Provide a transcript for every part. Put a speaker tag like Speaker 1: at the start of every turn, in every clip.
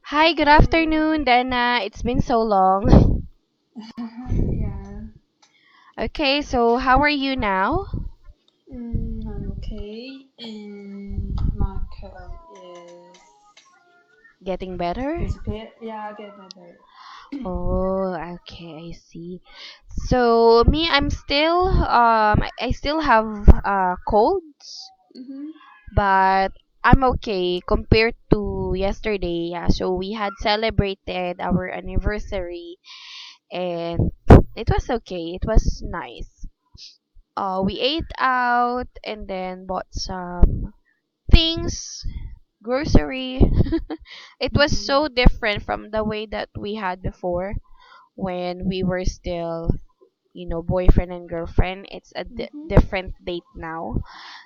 Speaker 1: Hi, good
Speaker 2: Hi.
Speaker 1: afternoon, Dana. It's been so long.
Speaker 2: Yeah.
Speaker 1: Okay, so how are you now?
Speaker 2: I'm okay, and my cold
Speaker 1: Getting better?
Speaker 2: is disappeared. Yeah, get better.
Speaker 1: Oh, okay, I see. So me, I'm still I still have colds,
Speaker 2: Mhm.
Speaker 1: but I'm okay compared to yesterday. Yeah, so we had celebrated our anniversary and it was okay. It was nice. We ate out and then bought some things, grocery. It was
Speaker 2: Mhm.
Speaker 1: so different from the way that we had before when we were still, boyfriend and girlfriend. It's a
Speaker 2: Mhm.
Speaker 1: different date now.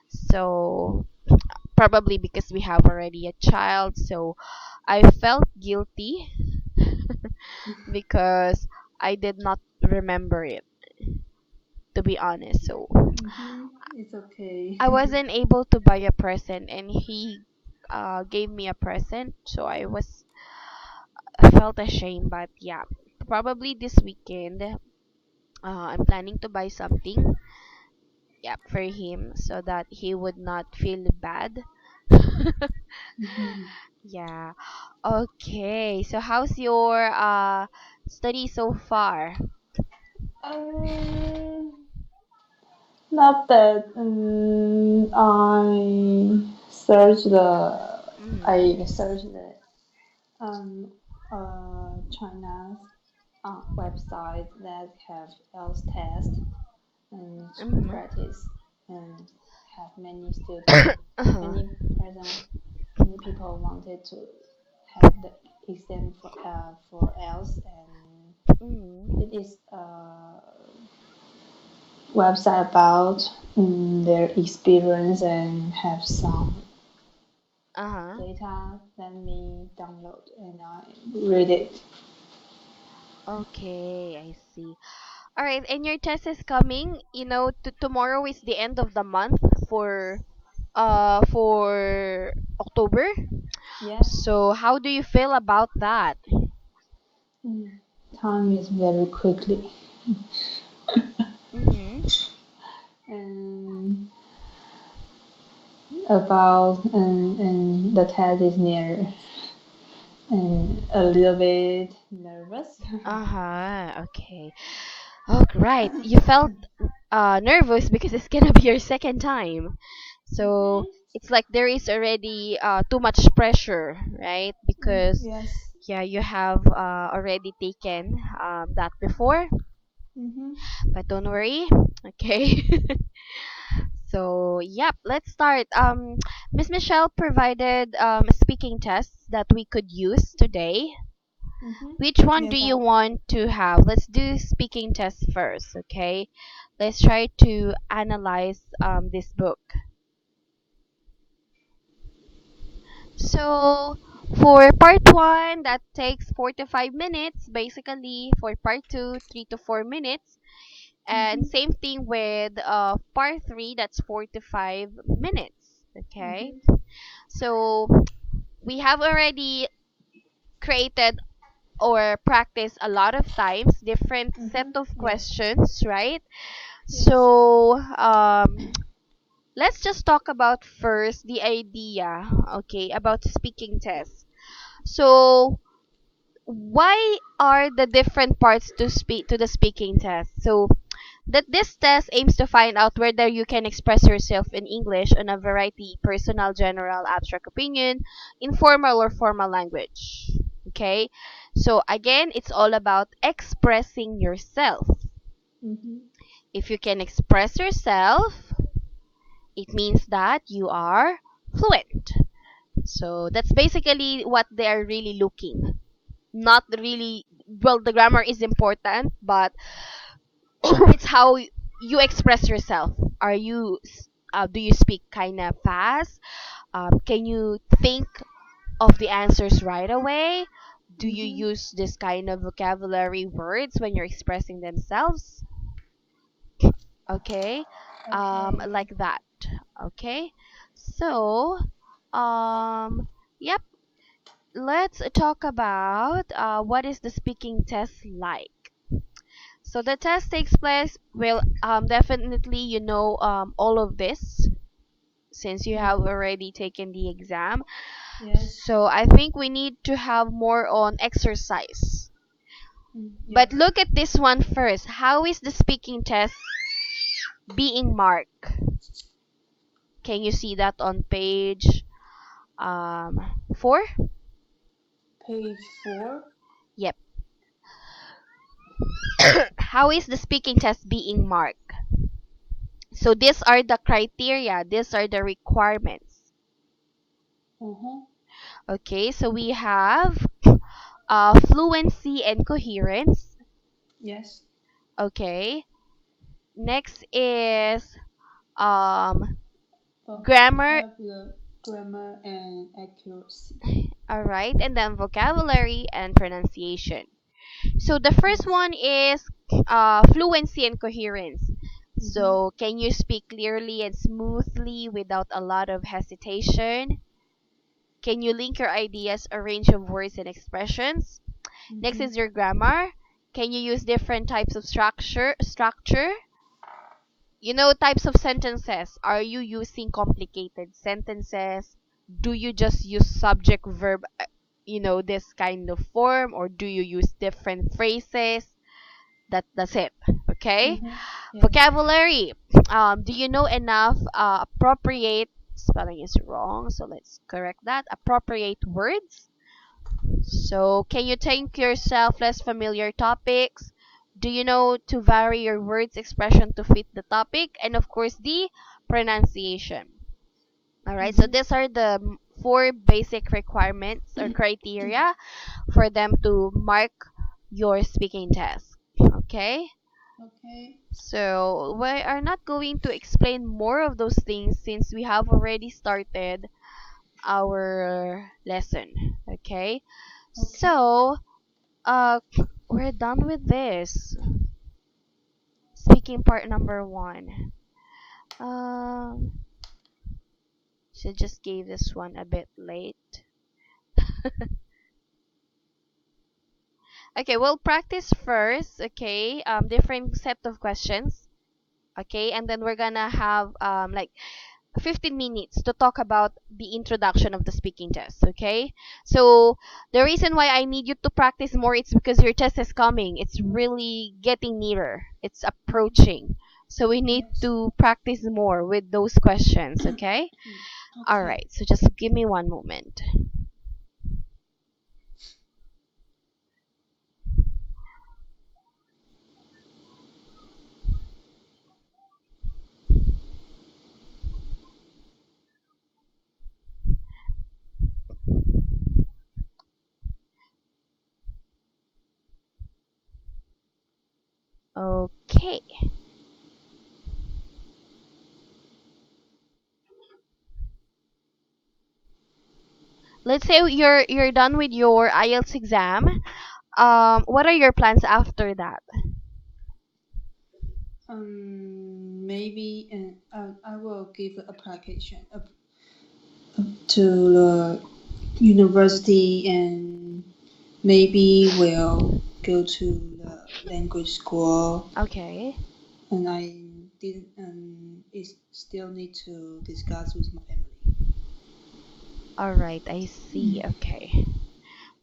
Speaker 1: So, probably because we have already a child, so I felt guilty because I did not remember it, to be honest. So,
Speaker 2: Mhm. It's okay.
Speaker 1: I wasn't able to buy a present, and he gave me a present, so I felt ashamed. But yeah, probably this weekend, I'm planning to buy something, yeah, for him so that he would not feel bad.
Speaker 2: Mhm.
Speaker 1: Yeah. Okay. So how's your study so far?
Speaker 2: um, Not that. Searched the.
Speaker 1: Mm-hmm.
Speaker 2: I searched the China's website that have else test and
Speaker 1: Mm-hmm.
Speaker 2: practice and have many students,
Speaker 1: Uh-huh.
Speaker 2: many person, many people wanted to have the exam for else, and
Speaker 1: Mm-hmm.
Speaker 2: it is a website about their experience and have some
Speaker 1: Uh-huh.
Speaker 2: data. Let me download and I read it.
Speaker 1: Okay, I see. All right, and your test is coming. Tomorrow is the end of the month for October.
Speaker 2: Yeah.
Speaker 1: So how do you feel about that?
Speaker 2: Mm. Time is very quickly.
Speaker 1: Mm-hmm.
Speaker 2: And about and the test is near and a little bit nervous.
Speaker 1: Uh-huh. Okay. Oh, right. You felt nervous because it's gonna be your second time. So
Speaker 2: Mhm.
Speaker 1: it's like there is already too much pressure, right? Because
Speaker 2: Yes.
Speaker 1: yeah, you have already taken that before,
Speaker 2: Mhm.
Speaker 1: but don't worry. Okay. So, yep, let's start. Miss Michelle provided speaking tests that we could use today.
Speaker 2: Mhm.
Speaker 1: Which one do
Speaker 2: Yes,
Speaker 1: you
Speaker 2: I.
Speaker 1: want to have? Let's do speaking test first, okay? Let's try to analyze this book. So, for part one, that takes 4 to 5 minutes. Basically, for part two, 3 to 4 minutes. And
Speaker 2: Mhm.
Speaker 1: same thing with part three, that's 4 to 5 minutes. Okay?
Speaker 2: Mhm.
Speaker 1: So, we have already created or practiced a lot of times different set
Speaker 2: Mhm.
Speaker 1: of
Speaker 2: Yes.
Speaker 1: questions, right?
Speaker 2: Yes.
Speaker 1: So, let's just talk about first the idea, okay, about speaking tests. So, why are the different parts to the speaking test? So, that this test aims to find out whether you can express yourself in English on a variety personal, general, abstract opinion, informal or formal language. Okay? So again, it's all about expressing yourself.
Speaker 2: Mhm.
Speaker 1: If you can express yourself, it means that you are fluent. So that's basically what they are really looking. Not really, well, the grammar is important, but it's how you express yourself. Do you speak kind of fast? Can you think of the answers right away? Do you
Speaker 2: Mhm.
Speaker 1: use this kind of vocabulary words when you're expressing themselves? Okay,
Speaker 2: Okay.
Speaker 1: like that. Okay, so yep. Let's talk about what is the speaking test like. So the test takes place. Well, definitely you know all of this since you have
Speaker 2: Mm.
Speaker 1: already taken the exam.
Speaker 2: Yes.
Speaker 1: So I think we need to have more on exercise.
Speaker 2: Mm.
Speaker 1: But
Speaker 2: Yes.
Speaker 1: look at this one first. How is the speaking test being marked? Can you see that on page 4?
Speaker 2: Page 4.
Speaker 1: Yep. How is the speaking test being marked? So these are the criteria, these are the requirements.
Speaker 2: Uh-huh.
Speaker 1: Okay, so we have fluency and coherence.
Speaker 2: Yes.
Speaker 1: Okay. Next is um, grammar.
Speaker 2: Vocabulary, grammar, and accuracy.
Speaker 1: All right, and then vocabulary and pronunciation. So the first
Speaker 2: Yes.
Speaker 1: one is fluency and coherence.
Speaker 2: Mm-hmm.
Speaker 1: So can you speak clearly and smoothly without a lot of hesitation? Can you link your ideas, a range of words and expressions? Next
Speaker 2: Mm-hmm.
Speaker 1: is your grammar. Can you use different types of structure? You know, types of sentences. Are you using complicated sentences? Do you just use subject verb, this kind of form, or do you use different phrases? That's it. Okay.
Speaker 2: Mm-hmm. Yes.
Speaker 1: Vocabulary. Do you know enough appropriate spelling is wrong, so let's correct that. Appropriate words. So, can you think yourself less familiar topics? Do you know to vary your words expression to fit the topic? And of course, the pronunciation. All right. So
Speaker 2: Mm-hmm.
Speaker 1: these are the four basic requirements or criteria for them to mark your speaking test. Okay.
Speaker 2: Okay.
Speaker 1: So we are not going to explain more of those things since we have already started our lesson. Okay.
Speaker 2: Okay.
Speaker 1: So Uh, we're done with this. Speaking part number 1. Um, so just gave this one a bit late. Okay, we'll practice first. Okay, different set of questions. Okay, and then we're gonna have like 15 minutes to talk about the introduction of the speaking test. Okay, so the reason why I need you to practice more is because your test is coming. It's really getting nearer. It's
Speaker 2: Mm-hmm.
Speaker 1: approaching. So we need
Speaker 2: Yes.
Speaker 1: to practice more with those questions. Okay.
Speaker 2: Mm.
Speaker 1: All
Speaker 2: Okay.
Speaker 1: right. So just give me one moment. Okay. Let's say you're done with your IELTS exam. What are your plans after that?
Speaker 2: Maybe, and I will give an application to the university, and maybe will go to the language school.
Speaker 1: Okay.
Speaker 2: And I didn't, is still need to discuss with my family.
Speaker 1: All right. I see.
Speaker 2: Mm.
Speaker 1: Okay.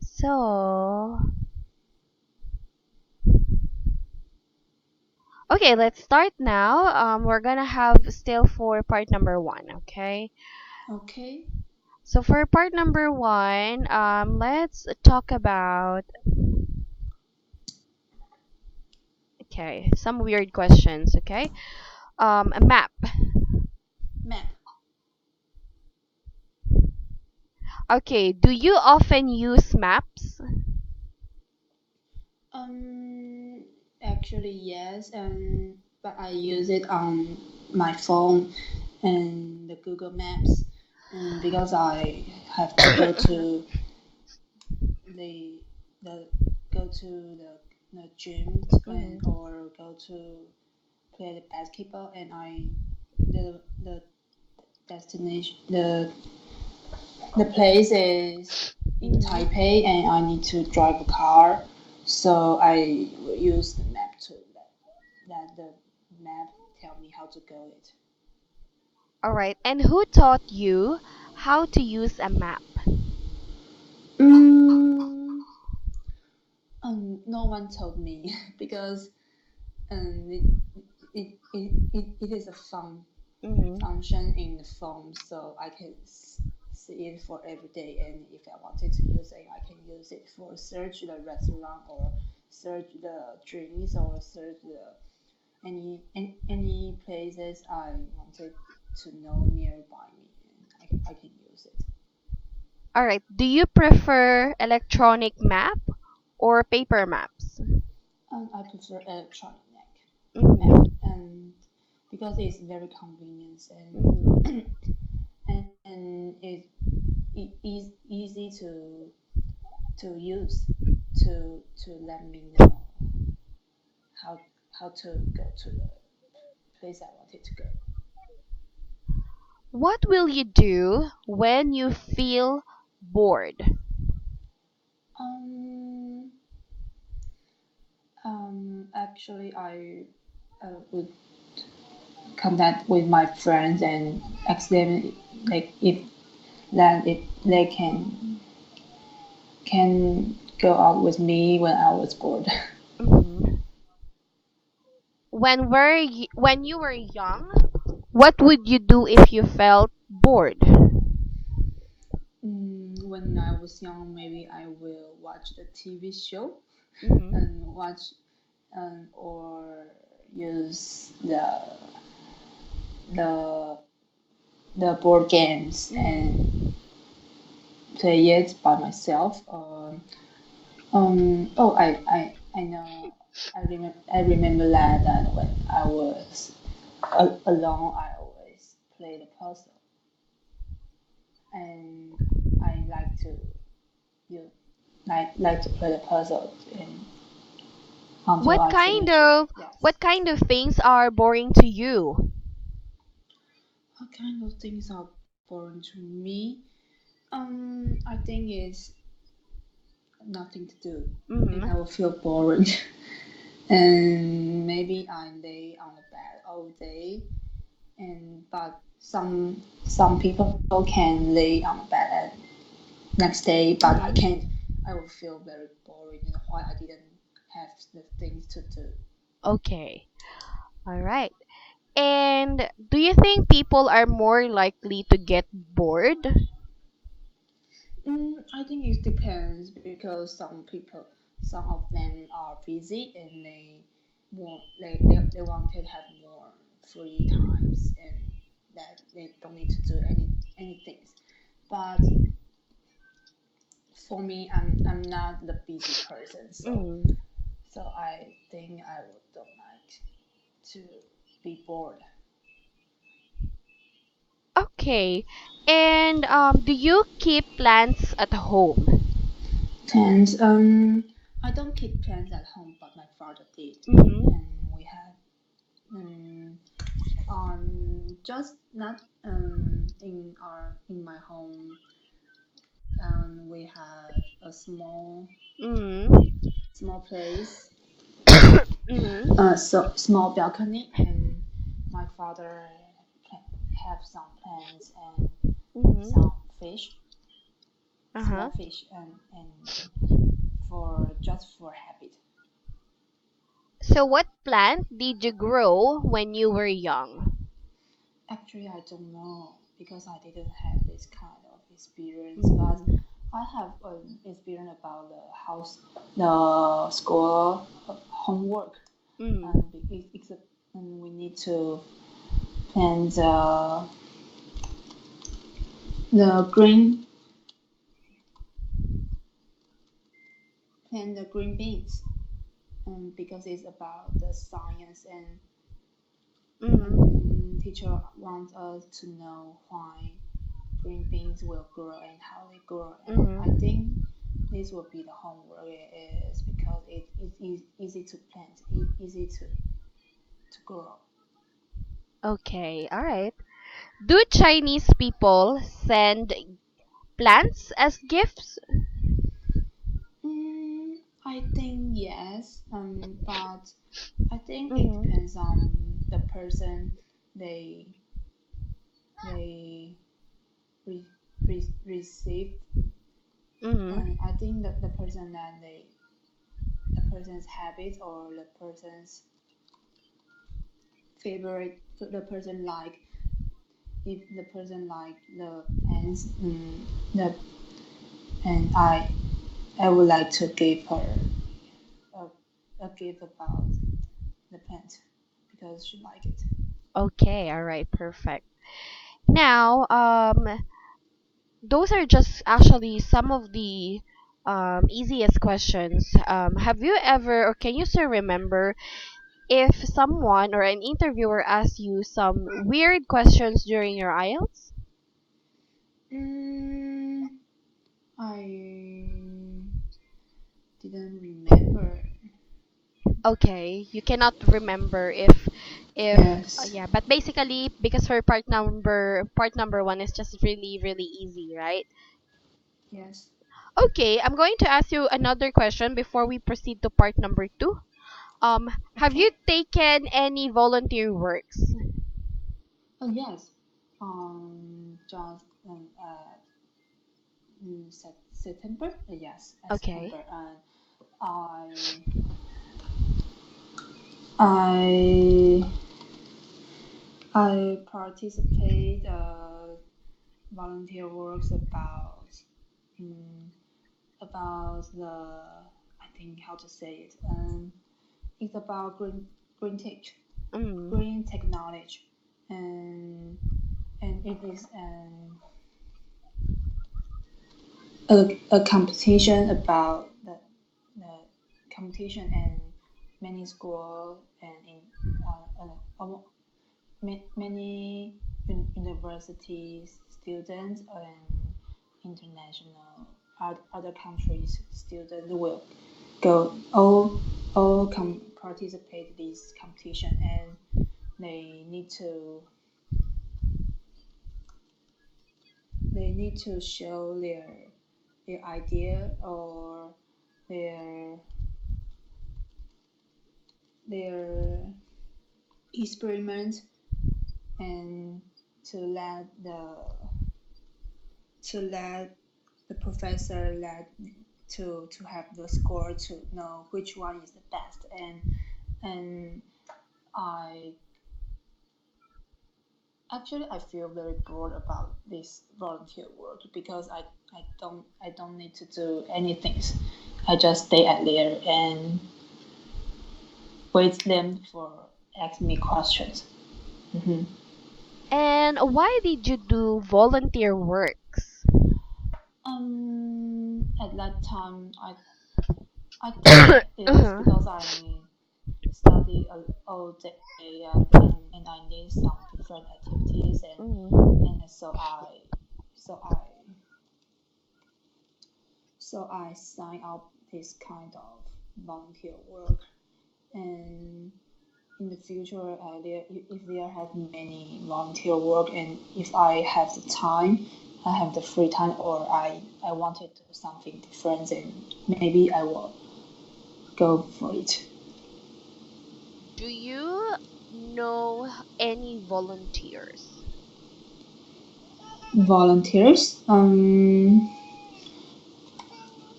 Speaker 1: So, okay, let's start now. We're gonna have still for part number 1. Okay.
Speaker 2: Okay.
Speaker 1: So for part number 1, let's talk about some weird questions. Okay. A map.
Speaker 2: Map.
Speaker 1: Okay. Do you often use maps?
Speaker 2: Um, Actually, yes, and but I use it on my phone and the Google Maps, and because I have to go to the the go to the gym and
Speaker 1: Mhm.
Speaker 2: or go to play the basketball, and the destination the place is in
Speaker 1: Mm-hmm.
Speaker 2: Taipei, and I need to drive a car, so I will use the map to let the map tell me how to go it.
Speaker 1: All right. And who taught you how to use a map?
Speaker 2: Mm, no one told me because um, it, it is a
Speaker 1: Mm-hmm.
Speaker 2: function in the phone, so I can see it for every day. And if I wanted to use it, I can use it for search the restaurant or search the drinks or search the any places I wanted to know nearby me, and I can use it.
Speaker 1: All right. Do you prefer electronic map or paper maps?
Speaker 2: I prefer electronic map,
Speaker 1: Mm-hmm.
Speaker 2: and because it's very convenient
Speaker 1: Mm-hmm.
Speaker 2: and it is easy to use to let me know how how to go to the place I wanted to go.
Speaker 1: What will you do when you feel bored?
Speaker 2: Um, Actually, I would contact with my friends and ask them like if they can go out with me when I was bored.
Speaker 1: Mm-hmm. When you were young, what would you do if you felt bored?
Speaker 2: When I was young, maybe I will watch the TV show
Speaker 1: Mm-hmm.
Speaker 2: and watch or use the the board games and
Speaker 1: Mm-hmm.
Speaker 2: play it by myself. Oh, I know. I remember that when I was alone, I always play the puzzle, and I like to you like to play the puzzle and until
Speaker 1: What
Speaker 2: I
Speaker 1: kind
Speaker 2: finish it.
Speaker 1: of
Speaker 2: Yes.
Speaker 1: what kind of things are boring to you?
Speaker 2: What kind of things are boring to me? I think it's nothing to do, and I
Speaker 1: Mm-hmm.
Speaker 2: will feel boring. And maybe I lay on the bed all day, and but some people can lay on the bed at next day, but I
Speaker 1: Mm-hmm.
Speaker 2: can't. I will feel very boring, and why I didn't have the things to do.
Speaker 1: Okay. All right. And do you think people are more likely to get bored?
Speaker 2: I think it depends because some of them are busy and they want to have more free times and that they don't need to do anything. But for me, I'm not the busy person,
Speaker 1: Mm.
Speaker 2: so I think I would don't like to be bored.
Speaker 1: Okay. And do you keep plants at home?
Speaker 2: And I don't keep plants at home, but my father did,
Speaker 1: Mm-hmm.
Speaker 2: and we have um, just not in my home. We have a
Speaker 1: Mm-hmm.
Speaker 2: small place,
Speaker 1: Mm-hmm.
Speaker 2: so small balcony, and my father have some plants and
Speaker 1: Mm-hmm.
Speaker 2: some fish,
Speaker 1: Uh-huh.
Speaker 2: small fish, and for just for habit.
Speaker 1: So what plant did you grow when you were young?
Speaker 2: Actually, I don't know because I didn't have this kind of experience, but
Speaker 1: Mm.
Speaker 2: I have an experience about the school homework,
Speaker 1: Mm.
Speaker 2: and and we need to plant the green plant the green beans, and because it's about the science
Speaker 1: Mm.
Speaker 2: and teacher wants us to know why green beans will grow and how they grow. And I think
Speaker 1: Mm.
Speaker 2: this will be the homework is because it is easy to plant, easy to to grow.
Speaker 1: Okay, all right. Do Chinese people send plants as gifts?
Speaker 2: I think yes, but I think it
Speaker 1: Mm-hmm.
Speaker 2: depends on the person they they re, receive. And
Speaker 1: Mm-hmm.
Speaker 2: I think that the person's habit or the person's favorite, the person like, if the person like the pens, the and I would like to give her a, a gift about the pens because she like it.
Speaker 1: Okay, all right, perfect. Now, those are just actually some of the easiest questions. Have you ever, or can you still remember, if someone or an interviewer asked you some weird questions during your IELTS?
Speaker 2: Mm, I didn't remember.
Speaker 1: Okay, you cannot remember if
Speaker 2: Yes,
Speaker 1: yeah, but basically because for part number 1 is just really easy, right?
Speaker 2: yes.
Speaker 1: Okay, I'm going to ask you another question before we proceed to part number 2. Have you
Speaker 2: Okay.
Speaker 1: taken any volunteer works?
Speaker 2: Oh yes. Just September. Yes,
Speaker 1: Okay.
Speaker 2: September. And I I I participate volunteer works um, about the, I think how to say it, it's about
Speaker 1: Mm.
Speaker 2: green technology, and it is a competition about the competition and many school and in many universities students and international other countries students will go participate this competition, and they need to show their idea or their their experiment, and to let the professor to have the score to know which one is the best. And I I feel very bored about this volunteer work because I don't need to do anything. I just stay at there and wait them for ask me questions. Hmm.
Speaker 1: And why did you do volunteer works?
Speaker 2: At that time, I think it is
Speaker 1: Uh-huh.
Speaker 2: because I study all day, and I need some different activities,
Speaker 1: Mm.
Speaker 2: and so I so I sign up this kind of volunteer work. And in the future, if there have many volunteer work, and if I have the time, I have the free time, or I wanted to do something different, then maybe I will go for it.
Speaker 1: Do you know any volunteers?
Speaker 2: Volunteers.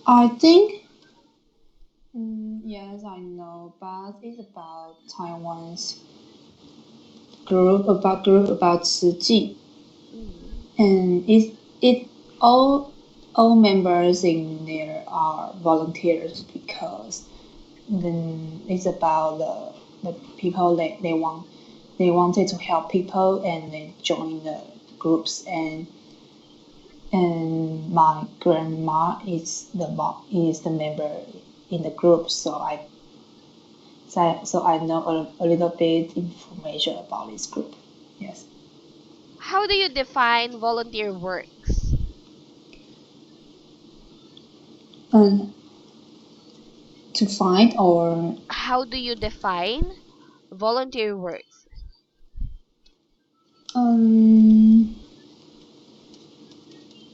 Speaker 2: I think, yes, I know, but it's about Taiwan's group about 慈济,
Speaker 1: Mm.
Speaker 2: and it all members in there are volunteers because then it's about the people that they wanted to help people, and they join the groups. And my grandma is the member in the group, so I know a little bit information about this group. Yes.
Speaker 1: How do you define volunteer works?
Speaker 2: And to find or
Speaker 1: How do you define volunteer works?
Speaker 2: Um,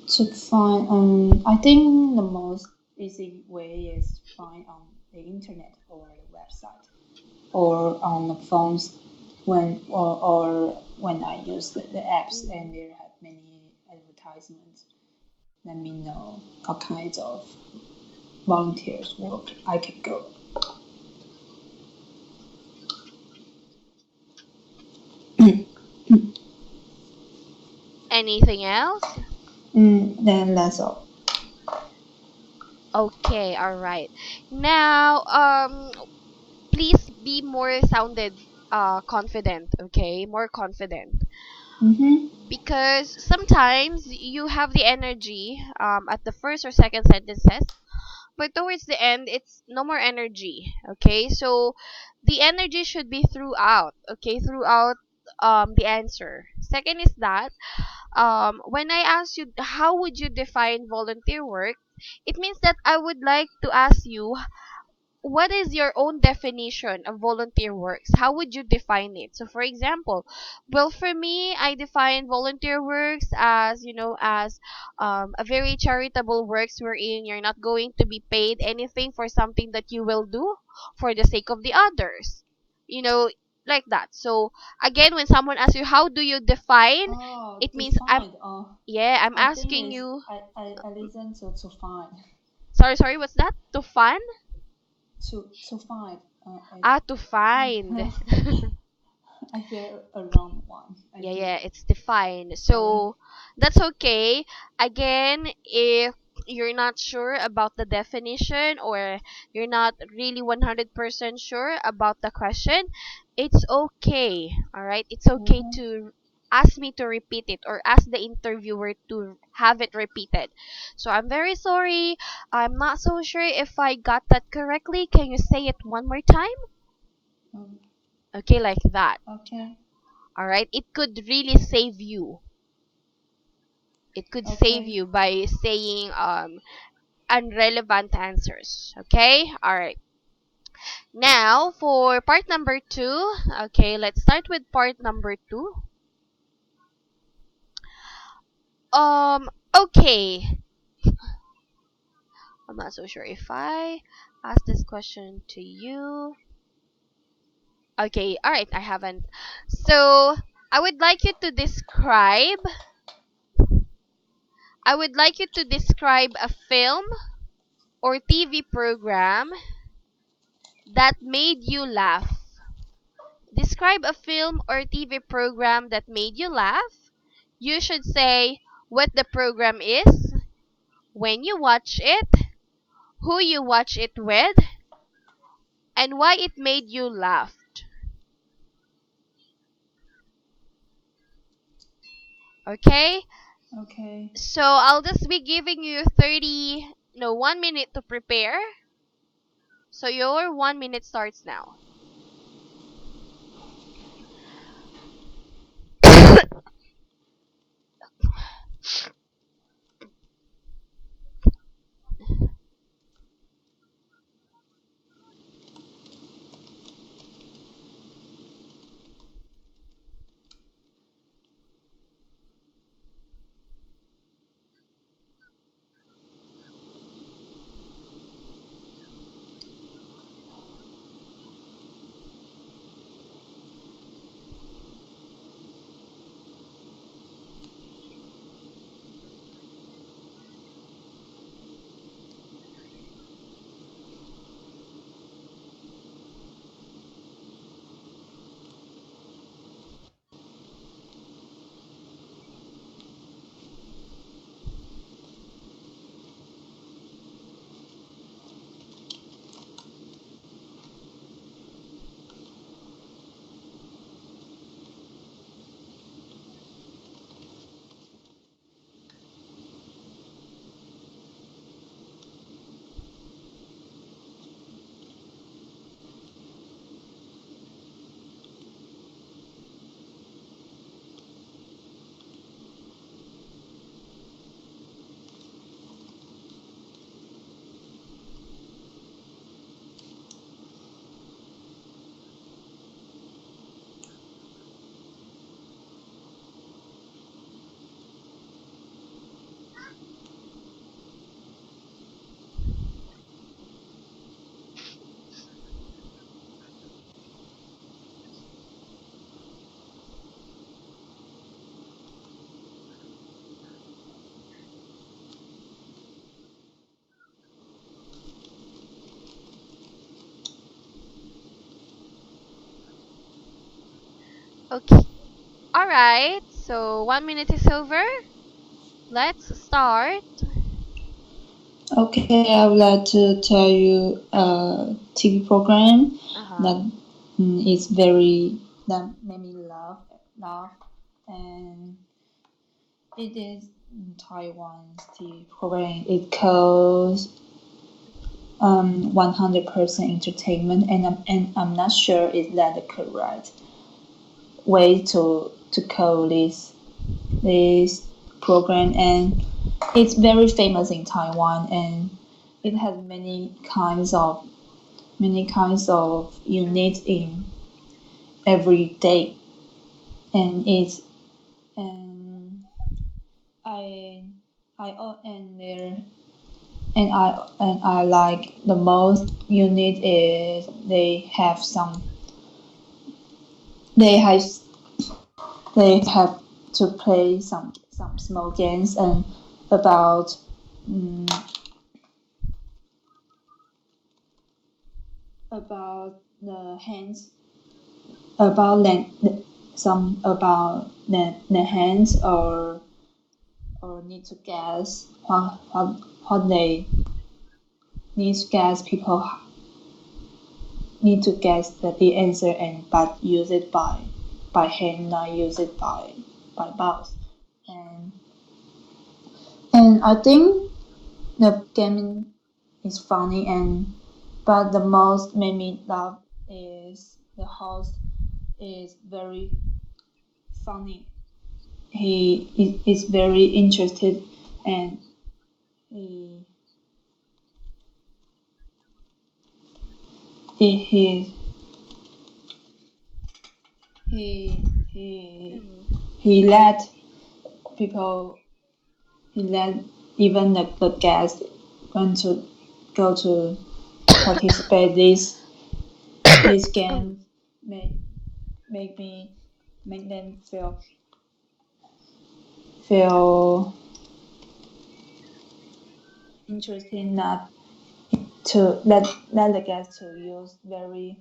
Speaker 2: to find, I think the most easy way is to find on the internet or the website or on the phones or when I use the apps and
Speaker 1: Mm.
Speaker 2: there have many advertisements. Let me know what kinds of volunteers work I could go.
Speaker 1: Anything else?
Speaker 2: Then that's all.
Speaker 1: Okay, all right. Now, please be more sounded confident, okay? More confident.
Speaker 2: Mm-hmm.
Speaker 1: Because sometimes you have the energy at the first or second sentences, but towards the end it's no more energy, okay? So the energy should be throughout, okay? Throughout the answer. Second is that when I ask you how would you define volunteer work, it means that I would like to ask you what is your own definition of volunteer works? How would you define it? So, for example, well, for me, I define volunteer works as, as a very charitable works wherein you're not going to be paid anything for something that you will do for the sake of the others. You know, like that. So, again, when someone asks you, how do you define?
Speaker 2: Oh,
Speaker 1: It
Speaker 2: to
Speaker 1: means
Speaker 2: find. Oh,
Speaker 1: I'm
Speaker 2: I think
Speaker 1: asking
Speaker 2: is
Speaker 1: you,
Speaker 2: I listen to find
Speaker 1: sorry, what's that? To fun?
Speaker 2: to find.
Speaker 1: Ah, to find.
Speaker 2: I hear a wrong one. I
Speaker 1: Yeah,
Speaker 2: think.
Speaker 1: yeah, it's defined.
Speaker 2: Sorry.
Speaker 1: So that's okay. Again, if you're not sure about the definition or you're not really 100% sure about the question, it's okay. All right? It's okay
Speaker 2: Mm-hmm.
Speaker 1: to ask me to repeat it or ask the interviewer to have it repeated. So I'm very sorry. I'm not so sure if I got that correctly. Can you say it one more time?
Speaker 2: Um,
Speaker 1: Okay, like that.
Speaker 2: okay.
Speaker 1: All right? It could really save you. It could save
Speaker 2: Okay.
Speaker 1: you by saying unrelevant answers. Okay? Alright. Now for part number two. Okay, let's start with part number two. Okay. I'm not so sure if I asked this question to you. Okay, alright, I haven't. So I would like you to describe I would like you to describe a film or TV program that made you laugh. Describe a film or TV program that made you laugh. You should say what the program is, when you watch it, who you watch it with, and why it made you laugh. Okay?
Speaker 2: Okay.
Speaker 1: So I'll just be giving you 30, no, 1 minute to prepare. So your 1 minute starts now. Okay. All right. So 1 minute is over. Let's start.
Speaker 2: Okay, I would like to tell you a TV program
Speaker 1: Uh huh.
Speaker 2: that is very that made me laugh, and it is Taiwan's TV program. It calls 100% entertainment, and I'm not sure is that the correct way to call this program, and it's very famous in Taiwan, and it has many kinds of units
Speaker 1: Mhm.
Speaker 2: in every day, and it's and I and there and I like the most unit is they have they have to play some small games and about mm, about the hands about some about the hands or need to guess what they need to guess people need to guess the answer and but use it by hand, not use it by mouse, and I think the gaming is funny, and but the most made me laugh is the host is very funny. Is very interested, and he he he he
Speaker 1: Mhm.
Speaker 2: he let people he let even the guests want to go to participate this game make make me make them feel interesting, not to let the guests to use very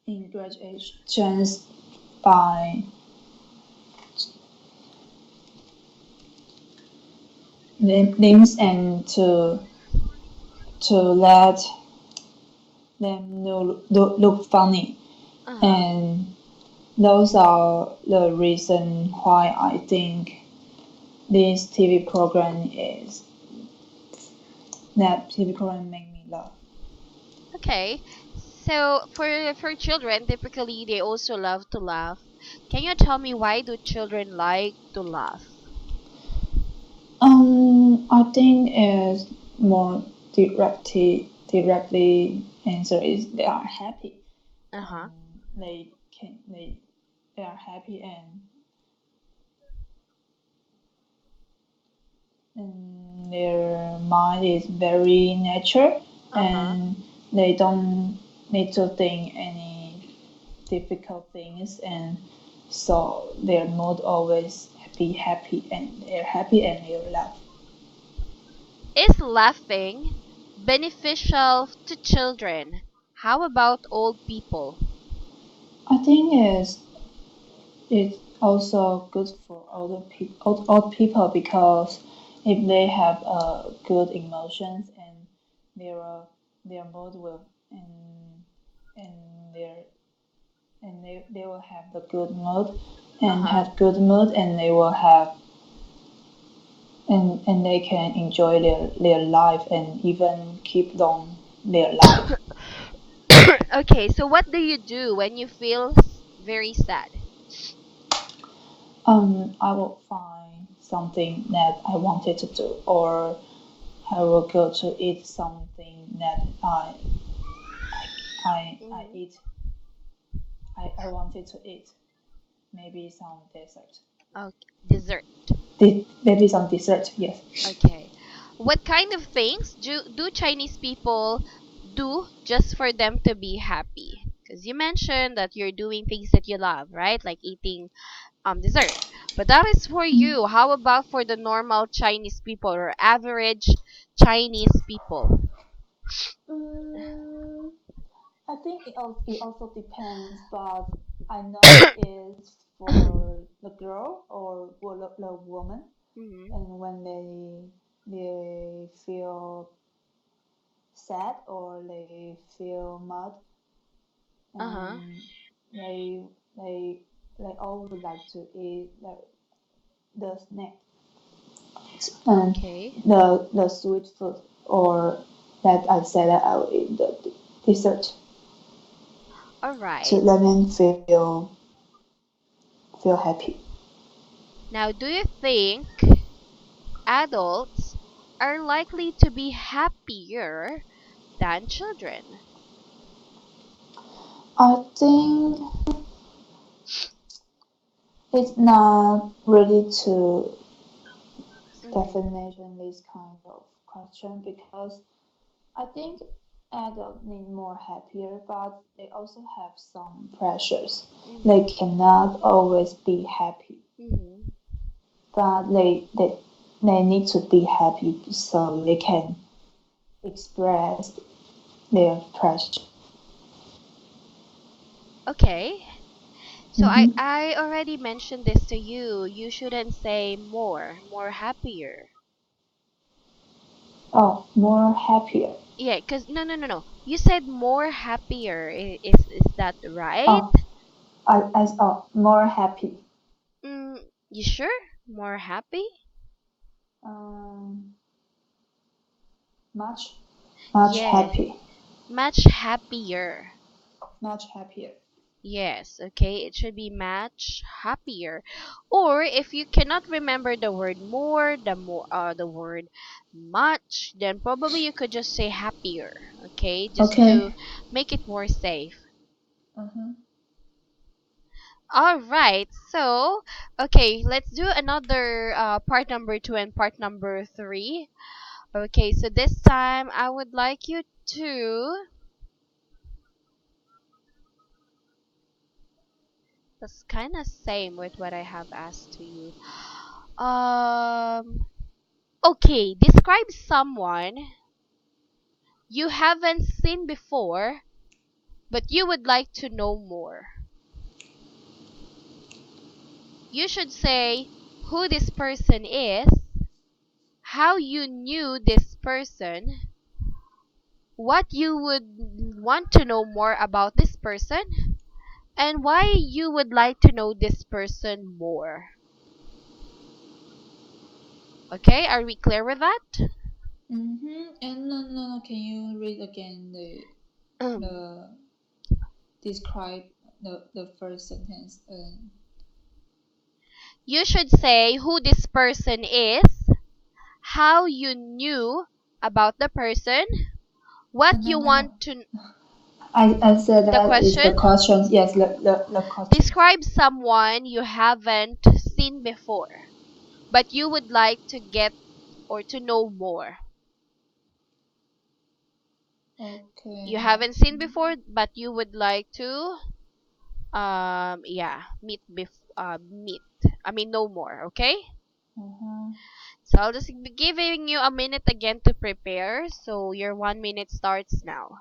Speaker 2: congratulations by names, and to let them look funny,
Speaker 1: Uh huh.
Speaker 2: and those are the reason why I think this TV program make me laugh.
Speaker 1: Okay. So for children, typically they also love to laugh. Can you tell me why do children like to laugh?
Speaker 2: I think is more directly answer is they are happy.
Speaker 1: Uh huh.
Speaker 2: They are happy, and their mind is very nature,
Speaker 1: Uh huh.
Speaker 2: and they don't need to think any difficult things, and so their mood always happy, and they're happy and they laugh.
Speaker 1: Is laughing beneficial to children? How about old people?
Speaker 2: I think it's also good for old people, because if they have good emotions, and their their mood will and their and they will have the good mood,
Speaker 1: Uh
Speaker 2: and
Speaker 1: huh.
Speaker 2: have good mood, and they will have and they can enjoy their life, and even keep long their life.
Speaker 1: Okay, so what do you do when you feel very sad?
Speaker 2: I will find something that I wanted to do, or I will go to eat something that I
Speaker 1: Hmm.
Speaker 2: eat. I wanted to eat maybe some dessert.
Speaker 1: Okay, dessert.
Speaker 2: Maybe some dessert. Yes.
Speaker 1: Okay. What kind of things do Chinese people do just for them to be happy? Because you mentioned that you're doing things that you love, right? Like eating dessert. But that is for you. How about for the normal Chinese people or average Chinese people?
Speaker 2: Mm, I think it also depends, but I know it's for the girl or the woman,
Speaker 1: Mm-hmm.
Speaker 2: and when they feel sad or they feel mad,
Speaker 1: Uh-huh.
Speaker 2: and they they they all would like to eat the snack and
Speaker 1: Okay.
Speaker 2: the sweet food, or that I said that I will eat the dessert
Speaker 1: All
Speaker 2: to
Speaker 1: right.
Speaker 2: let them feel happy.
Speaker 1: Now, do you think adults are likely to be happier than children?
Speaker 2: I think it's not really to
Speaker 1: Mm-hmm.
Speaker 2: definition this kind of question because I think adults need more happier, but they also have some pressures. They
Speaker 1: Mm-hmm.
Speaker 2: cannot always be happy,
Speaker 1: Mm-hmm.
Speaker 2: but they need to be happy so they can express their pressure.
Speaker 1: Okay. So I
Speaker 2: Mm-hmm.
Speaker 1: I already mentioned this to you. You shouldn't say more happier.
Speaker 2: Oh, more happier.
Speaker 1: Yeah, cuz no. You said more happier. Is that right?
Speaker 2: Oh, more happy.
Speaker 1: You sure? More happy?
Speaker 2: Um, much, much
Speaker 1: Yeah,
Speaker 2: happy,
Speaker 1: much happier.
Speaker 2: much happier.
Speaker 1: Yes, okay, it should be much happier. Or if you cannot remember the word more, the word much, then probably you could just say happier, okay? Just
Speaker 2: Okay.
Speaker 1: to make it more safe.
Speaker 2: Uh-huh.
Speaker 1: All right. So, okay, let's do another part number 2 and part number 3. Okay, so this time I would like you to that's kind of same with what I have asked to you. Um Okay, describe someone you haven't seen before, but you would like to know more. You should say who this person is, how you knew this person, what you would want to know more about this person, and why you would like to know this person more. Okay, are we clear with that?
Speaker 2: Mm-hmm. And no. Can you read again
Speaker 1: Um,
Speaker 2: the describe the first sentence?
Speaker 1: you should say who this person is, how you knew about the person, what you
Speaker 2: No.
Speaker 1: want to
Speaker 2: I said
Speaker 1: the
Speaker 2: that is the
Speaker 1: question.
Speaker 2: questions. Yes, the questions.
Speaker 1: Describe someone you haven't seen before, but you would like to get or to know more. You
Speaker 2: Okay.
Speaker 1: haven't seen before, but you would like to yeah, meet. I mean know more, okay?
Speaker 2: Uh-huh.
Speaker 1: So I'll just be giving you a minute again to prepare. So your 1 minute starts now.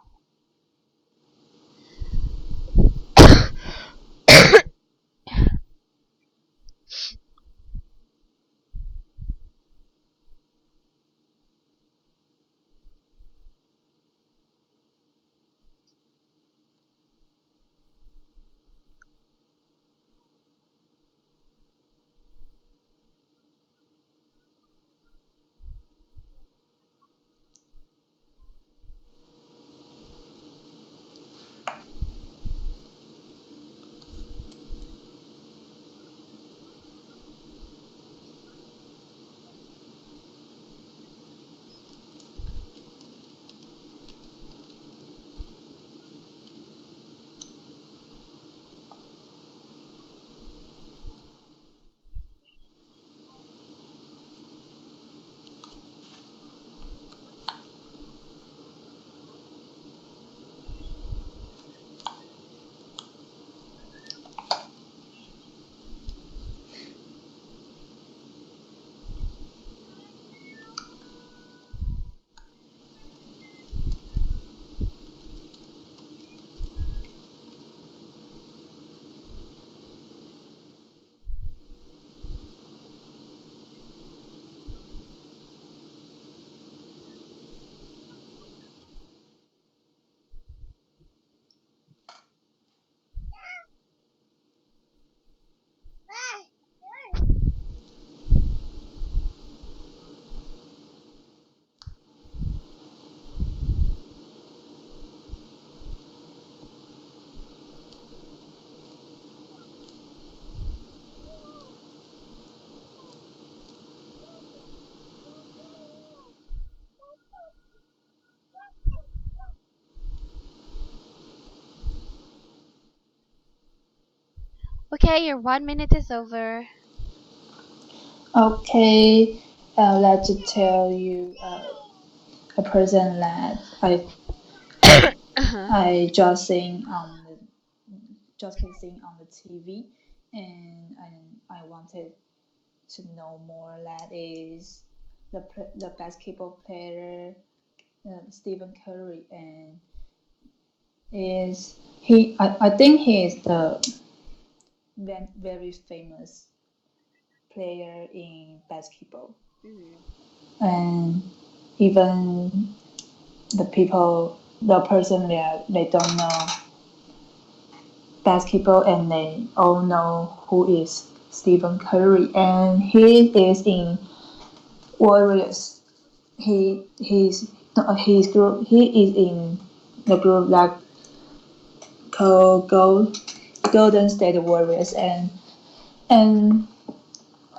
Speaker 1: Okay, your 1 minute is over.
Speaker 2: Okay, let's tell you a person that
Speaker 1: Uh-huh.
Speaker 2: I just seen on the just can seen on the TV, and I wanted to know more. That is the basketball player Stephen Curry, and is he? I think he is the very famous player in basketball,
Speaker 1: Mm,
Speaker 2: and even the person there, they don't know basketball, and they all know who is Stephen Curry, and he is in Warriors. He's group. He is in the group that called Golden State Warriors, and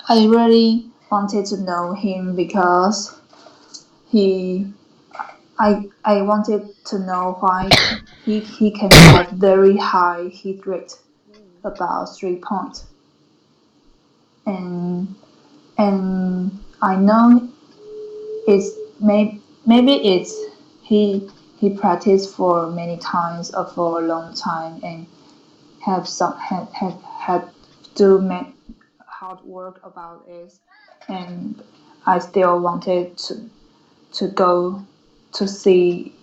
Speaker 2: I really wanted to know him because he I wanted to know why he can have very high hit rate
Speaker 1: mm,
Speaker 2: about 3 points, and and I know it's maybe it's he practiced for many times or for a long time and have had to make hard work about it, and I still wanted to go to see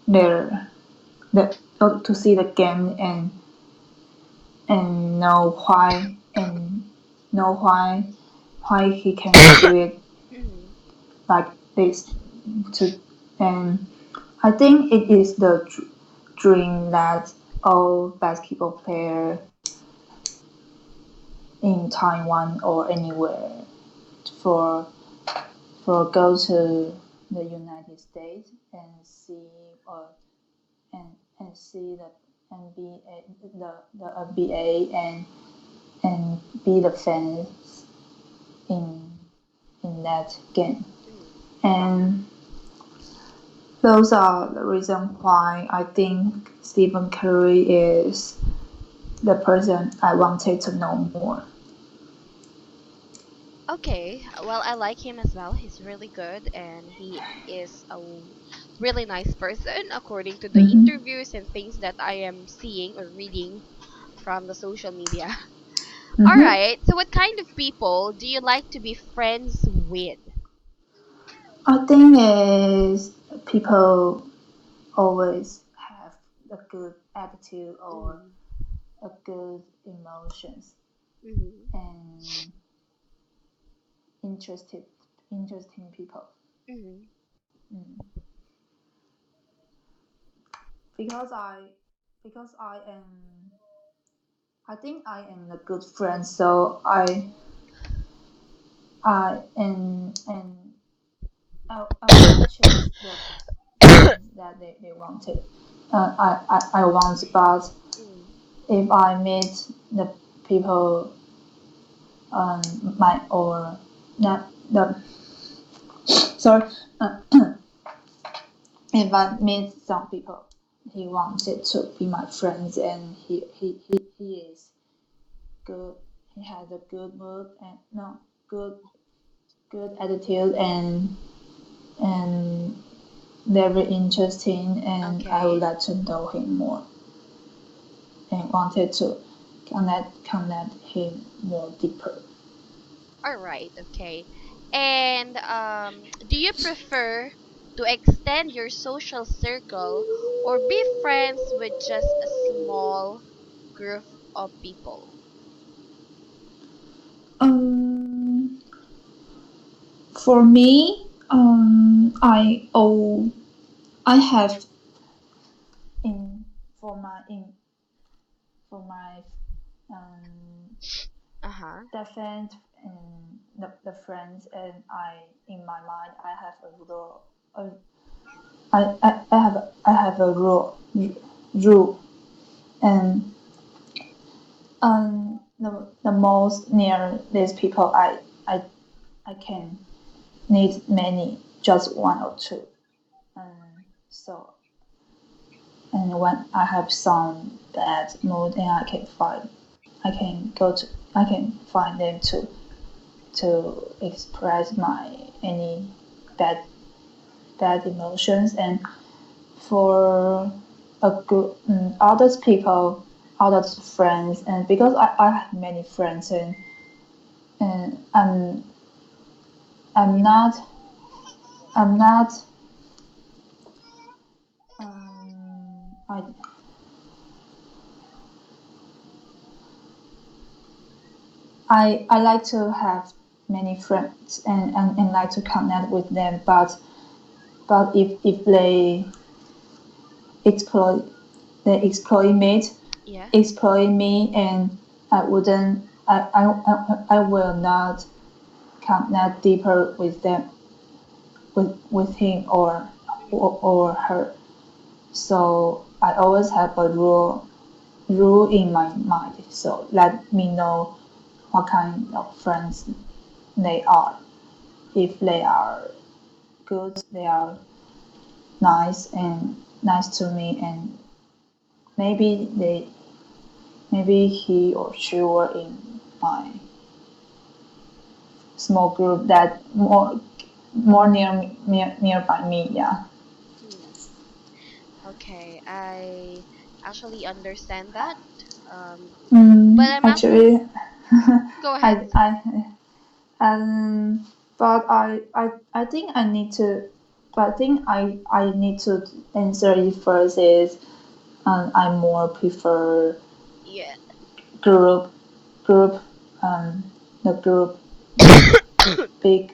Speaker 2: their to see the game and know why he can do it
Speaker 1: mm.
Speaker 2: like this to and I think it is the dream that all basketball player in Taiwan or anywhere for go to the United States and see and and see the NBA the NBA and be the fans in that game.
Speaker 1: Mm.
Speaker 2: And those are the reason why I think Stephen Curry is the person I wanted to know more.
Speaker 1: Okay, well, I like him as well. He's really good and he is a really nice person according to the
Speaker 2: Mm-hmm.
Speaker 1: interviews and things that I am seeing or reading from the social media. All
Speaker 2: Mm-hmm.
Speaker 1: right, so what kind of people do you like to be friends with?
Speaker 2: I think is people always have a good attitude or
Speaker 1: Mm,
Speaker 2: a good emotions
Speaker 1: mm,
Speaker 2: and interested interesting people.
Speaker 1: mm,
Speaker 2: Mm. Because I am I think I am a good friend, so I will choose the friends that they wanted. I want, but
Speaker 1: mm,
Speaker 2: if I meet the people um my or not the sorry if I meet some people he wanted to be my friends and he is good, he has a good mood and no good good attitude and very interesting, and I would
Speaker 1: okay.
Speaker 2: like to know him more and wanted to connect him more deeper.
Speaker 1: All right, okay. And do you prefer to extend your social circle or be friends with just a small group of people?
Speaker 2: Um, for me, I have in in for my um
Speaker 1: Uh-huh.
Speaker 2: defend and the friends, and I in my mind I have a rule. I have a rule, and the most near these people I I can need many, just one or two. And so and when I have some bad mood and I can fight I can find them to express my any bad bad emotions. And for a good others people, others friends, and because I have many friends, and I'm not I'm not I I like to have many friends, and like to connect with them, but if exploit they
Speaker 1: Yeah.
Speaker 2: exploit me, and I wouldn't I will not connect deeper with them, with him
Speaker 1: Mm-hmm.
Speaker 2: or her. So I always have a rule in my mind. So let me know what kind of friends they are. If they are good, they are nice to me, and maybe maybe he or she were in my small group that more nearby me. Yeah.
Speaker 1: Hmm. Okay, I actually understand that. But I'm actually,
Speaker 2: Actually,
Speaker 1: go ahead.
Speaker 2: I um, but I think I need to, but I think I need to answer it first. Is I more prefer
Speaker 1: Yeah.
Speaker 2: group group um the group the big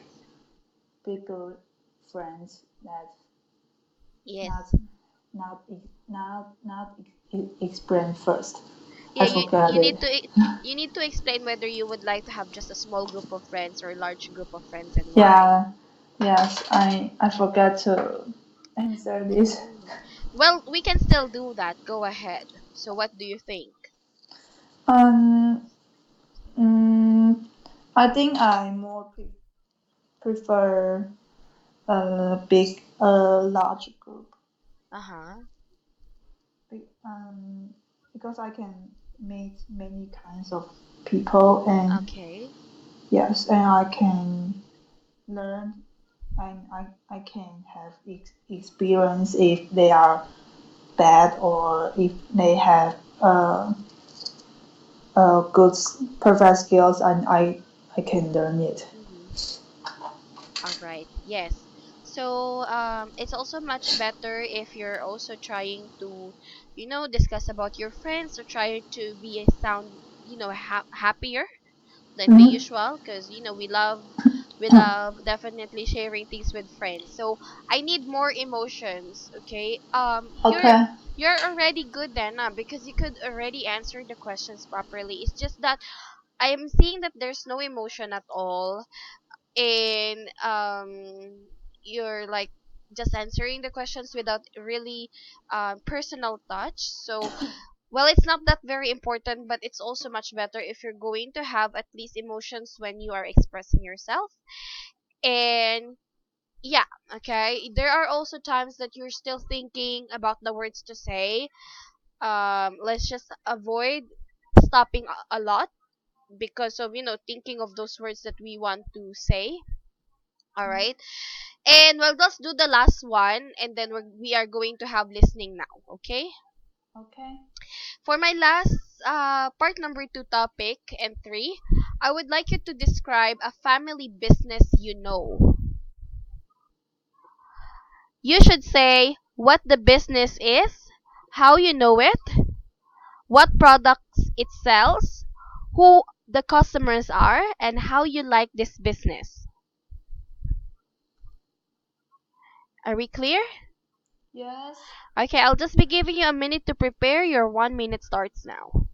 Speaker 2: bigger friends that
Speaker 1: Yes.
Speaker 2: not not explain first.
Speaker 1: Yeah,
Speaker 2: I
Speaker 1: you
Speaker 2: forgot
Speaker 1: you
Speaker 2: it.
Speaker 1: need to you need to explain whether you would like to have just a small group of friends or a large group of friends and why.
Speaker 2: Yeah, yes, I forgot to answer this.
Speaker 1: Mm. Well, we can still do that. Go ahead. So what do you think?
Speaker 2: Um, mm, I think I more prefer a large group.
Speaker 1: Uh-huh.
Speaker 2: Because I can meet many kinds of people, and
Speaker 1: Okay.
Speaker 2: yes, and I can learn, and I can have experience if they are bad, or if they have good perfect skills, and I can learn it.
Speaker 1: Mm-hmm. All right. Yes. So it's also much better if you're also trying to, discuss about your friends or try to be a sound, happier than the
Speaker 2: Mm-hmm.
Speaker 1: usual, because we love definitely sharing things with friends. So I need more emotions. Okay. You're
Speaker 2: Okay.
Speaker 1: you're already good then, because you could already answer the questions properly. It's just that I am seeing that there's no emotion at all, and you're like just answering the questions without really personal touch. So well, it's not that very important, but it's also much better if you're going to have at least emotions when you are expressing yourself. And yeah, okay, there are also times that you're still thinking about the words to say. Let's just avoid stopping a lot because of thinking of those words that we want to say. All right. And well, let's do the last one, and then we are going to have listening now. Okay.
Speaker 2: Okay.
Speaker 1: For my last part number two topic and three, I would like you to describe a family business you know. You should say what the business is, how you know it, what products it sells, who the customers are, and how you like this business. Are we clear?
Speaker 2: Yes.
Speaker 1: Okay, I'll just be giving you a minute to prepare. Your 1 minute starts now.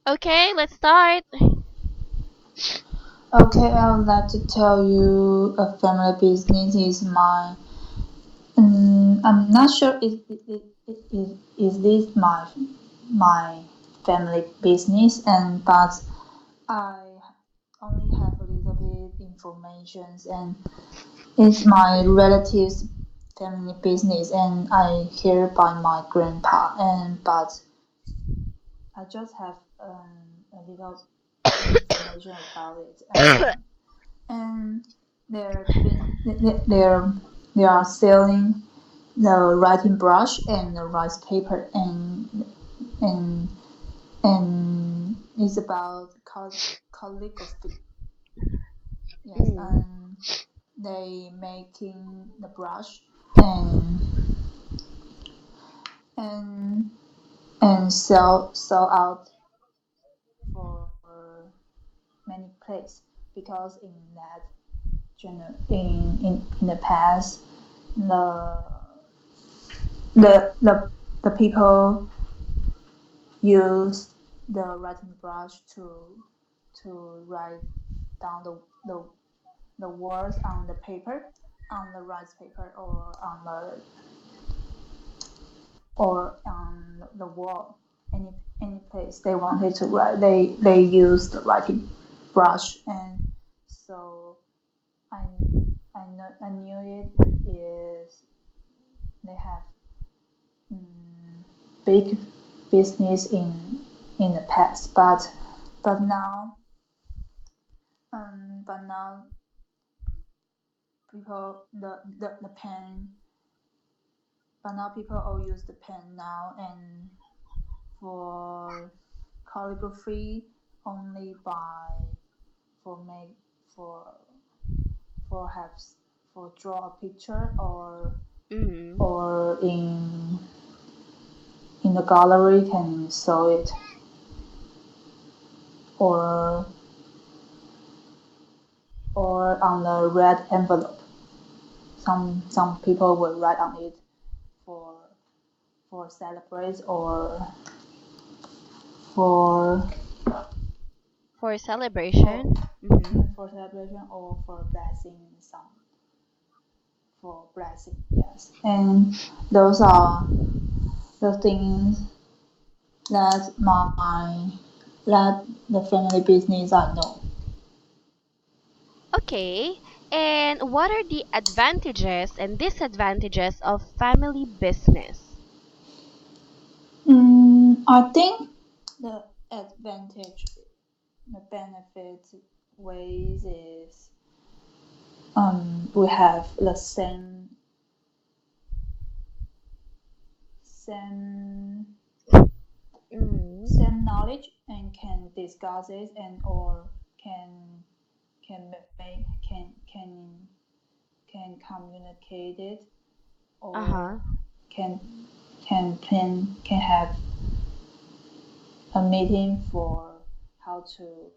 Speaker 1: Okay, let's start.
Speaker 2: Okay, I would like to tell you a family business is my. I'm not sure is this my family business, and but I only have a little bit information, and it's my relatives' family business, and I hear by my grandpa, and but I just have a little information about it, and they're they are selling the writing brush and the rice paper, and it's about calligraphy. Yes,
Speaker 1: Mm.
Speaker 2: and they making the brush and and and sell out for many places because in that in the past the the the people use the writing brush to write down the, the words on the paper, on the rice paper, or on the wall, any place they wanted to write. They use the writing brush, and so I I knew it is they have big business in the past, but now but now people the pen, but now people all use the pen now, and for calligraphy only by for make for for have for draw a picture,
Speaker 1: Mm.
Speaker 2: or in the gallery can show it, or on the red envelope. Some people will write on it for celebrate, or for
Speaker 1: For
Speaker 2: for
Speaker 1: celebration. Mm-hmm.
Speaker 2: for celebration, or for blessing some for blessing. Yes, and those are the things that my that the family business I know.
Speaker 1: Okay. And what are the advantages and disadvantages of family business?
Speaker 2: I think the advantage, the benefit ways is we have the same
Speaker 1: Mm.
Speaker 2: same knowledge, and can discuss it, and or can can make can communicate it,
Speaker 1: Uh-huh.
Speaker 2: or can can have a meeting for how to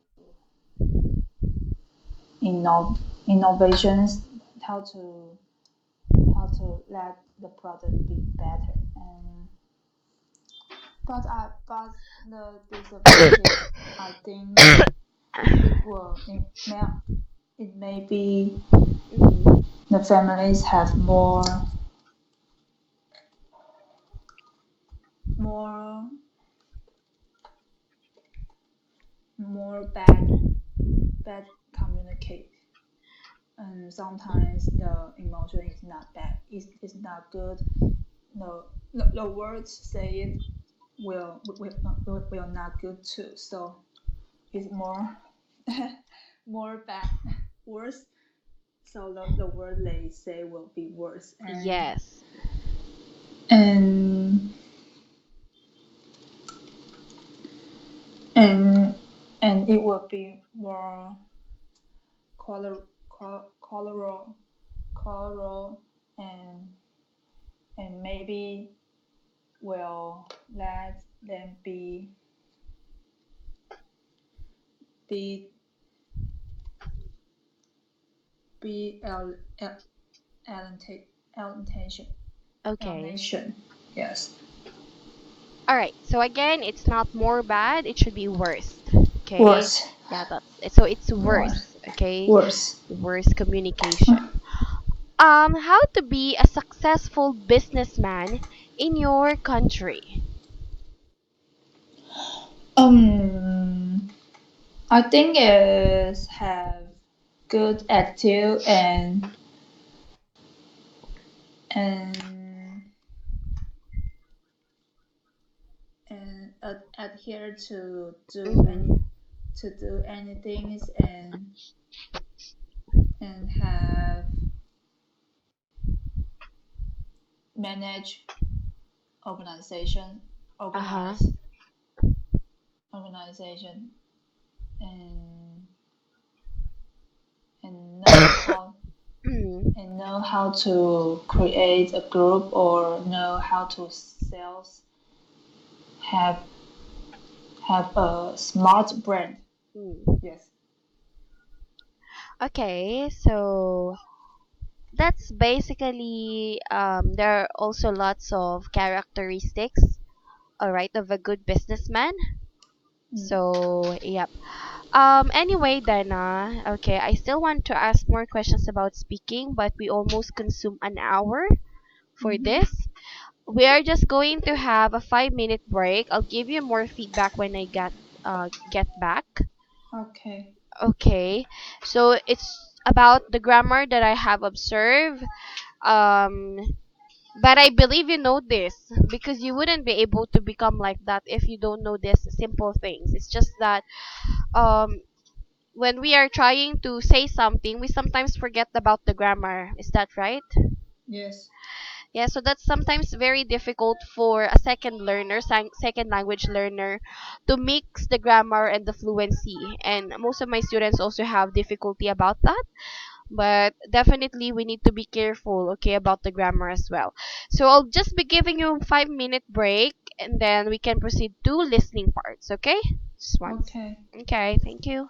Speaker 2: innovations, how to let the product be better. And but the disadvantage, I think it it may be
Speaker 1: Mhm.
Speaker 2: the families have more more bad communicate, and sometimes the emotion is not bad, is not good. No, the words say it will not good too, so it's more more bad, worse. So the word they say will be worse,
Speaker 1: Yes.
Speaker 2: and and and it will be more color color color, and maybe will let them be be alienation
Speaker 1: Okay.
Speaker 2: alienation. Yes.
Speaker 1: All right. So again, it's not more bad. It should be worse. Okay.
Speaker 2: Worse.
Speaker 1: Yeah, that's it. So it's
Speaker 2: Worse.
Speaker 1: worse. Okay.
Speaker 2: Worse.
Speaker 1: Worse communication. How to be a successful businessman in your country?
Speaker 2: Um, I think is have good attitude and adhere
Speaker 1: Mm-hmm.
Speaker 2: to do anything and have manage organization
Speaker 1: Uh huh.
Speaker 2: organize organization and and know how and know how to create a group or know how to sales have have a smart brand. Yes.
Speaker 1: Okay, so that's basically there are also lots of characteristics, all right, of a good businessman.
Speaker 2: Mm.
Speaker 1: So, yep. Anyway, Dana, okay, I still want to ask more questions about speaking, but we almost consume an hour for
Speaker 2: Mhm.
Speaker 1: this. We are just going to have a 5-minute break. I'll give you more feedback when I get back.
Speaker 2: Okay.
Speaker 1: Okay. So it's about the grammar that I have observed. Um but I believe you know this because you wouldn't be able to become like that if you don't know these simple things. It's just that um when we are trying to say something, we sometimes forget about the grammar. Is that right?
Speaker 2: Yes.
Speaker 1: Yeah, so that's sometimes very difficult for a second learner, second language learner, to mix the grammar and the fluency. And most of my students also have difficulty about that. But definitely we need to be careful, okay, about the grammar as well. So I'll just be giving you a 5-minute break and then we can proceed to listening parts, okay? Just once.
Speaker 2: Okay.
Speaker 1: Okay, thank you.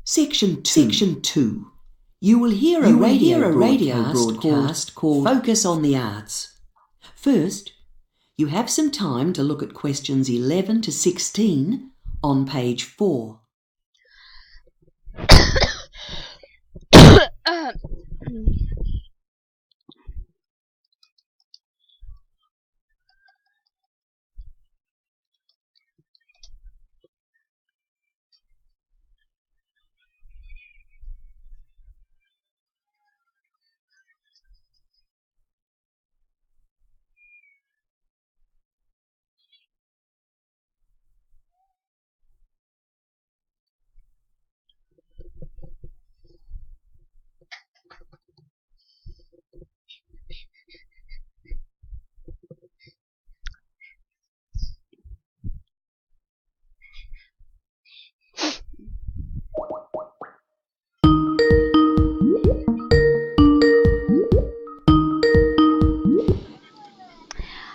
Speaker 3: Section 2. You will hear a radio broadcast called Focus on the Arts. First, you have some time to look at questions 11 to 16 on page 4.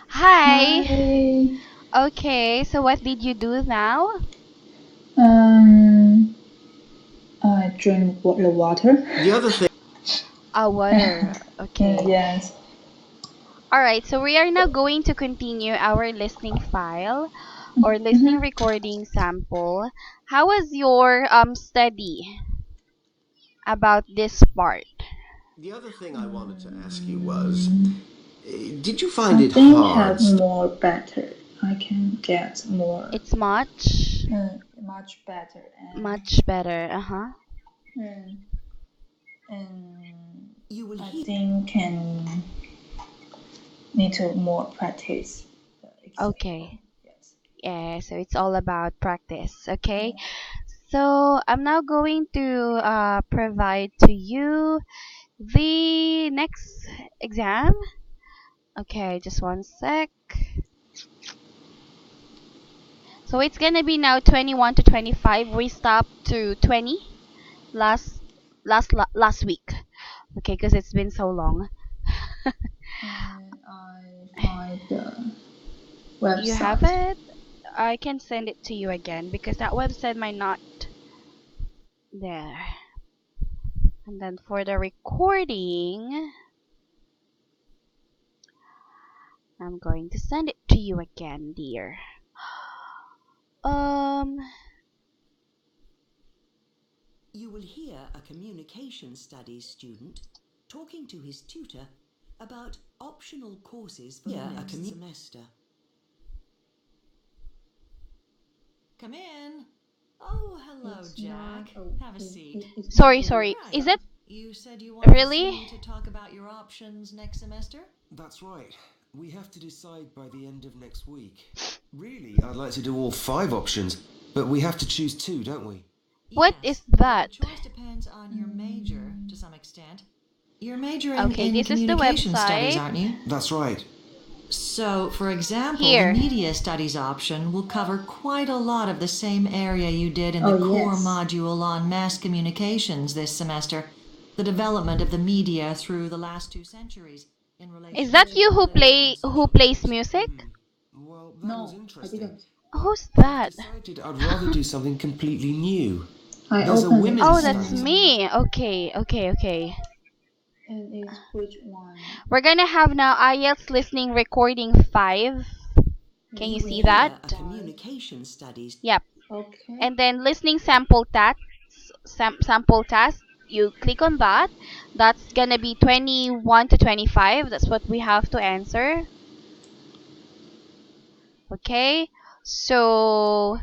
Speaker 1: Hi.
Speaker 2: Hi.
Speaker 1: Okay, so what did you do now?
Speaker 2: Um, I drink the water.
Speaker 3: The other thing.
Speaker 1: Water. Okay.
Speaker 2: Yes.
Speaker 1: All right, so we are now going to continue our listening file or listening
Speaker 2: Mhm.
Speaker 1: recording sample. How was your study about this part?
Speaker 3: The other thing I wanted to ask you was, did you find
Speaker 2: I
Speaker 3: it
Speaker 2: think
Speaker 3: hard?
Speaker 2: have more better. I can get more,
Speaker 1: It's
Speaker 2: much better,
Speaker 1: much better. Uh-huh.
Speaker 2: and and
Speaker 3: You will
Speaker 2: I
Speaker 3: hear.
Speaker 2: think can need to more practice the example.
Speaker 1: Okay.
Speaker 2: Yes.
Speaker 1: Yeah, so it's all about practice. Okay.
Speaker 2: Yeah.
Speaker 1: So I'm now going to provide to you the next exam. Okay, just one sec. So it's gonna be now 21 to 25. We stopped to 20 last last week. Okay, because it's been so long.
Speaker 2: And I find the
Speaker 1: You have
Speaker 2: website.
Speaker 1: it? I can send it to you again because that website might not there. And then for the recording, I'm going to send it to you again, dear. Um,
Speaker 3: You will hear a communication studies student talking to his tutor about optional courses for the next semester.
Speaker 4: Come in. Oh, hello,
Speaker 2: It's not.
Speaker 4: Jack.
Speaker 2: Oh,
Speaker 4: Have a seat.
Speaker 2: it's not
Speaker 1: sorry,
Speaker 2: a
Speaker 1: sorry.
Speaker 4: Right.
Speaker 1: Is it
Speaker 4: You said you wanted to see
Speaker 1: really?
Speaker 4: me to talk about your options next semester?
Speaker 5: That's right. We have to decide by the end of next week. Really, I'd like to do all 5 options, but we have to choose 2, don't we?
Speaker 1: What
Speaker 4: Yes,
Speaker 1: is that?
Speaker 4: but the choice depends on your major to some extent. You're majoring
Speaker 1: Okay,
Speaker 4: in
Speaker 1: this is the
Speaker 4: communication studies,
Speaker 1: website.
Speaker 4: aren't you?
Speaker 5: That's right.
Speaker 4: So, for example,
Speaker 1: Here.
Speaker 4: the media studies option will cover quite a lot of the same area you did in the
Speaker 2: Oh,
Speaker 4: core
Speaker 2: yes.
Speaker 4: module on mass communications this semester. The development of the media through the last 2 centuries in relation
Speaker 1: Is that
Speaker 4: to
Speaker 1: you
Speaker 4: political and
Speaker 1: who
Speaker 4: social
Speaker 1: plays
Speaker 4: issues.
Speaker 1: music?
Speaker 5: Well, that was
Speaker 2: No, I
Speaker 5: interesting.
Speaker 2: didn't.
Speaker 5: but
Speaker 1: Who's
Speaker 5: I've
Speaker 1: that?
Speaker 5: decided I'd rather do something completely new.
Speaker 2: I
Speaker 5: There's a
Speaker 2: opened it.
Speaker 5: women's
Speaker 1: Oh, that's
Speaker 5: studies.
Speaker 1: me. Okay.
Speaker 2: And it's which one?
Speaker 1: We're gonna have now IELTS listening recording 5. Can you
Speaker 3: You will
Speaker 1: see
Speaker 3: hear
Speaker 1: that?
Speaker 3: a communication studies.
Speaker 1: Yep.
Speaker 2: Okay.
Speaker 1: And then listening sample task. Sample task. You click on that. That's gonna be 21 to 25. That's what we have to answer. Okay. So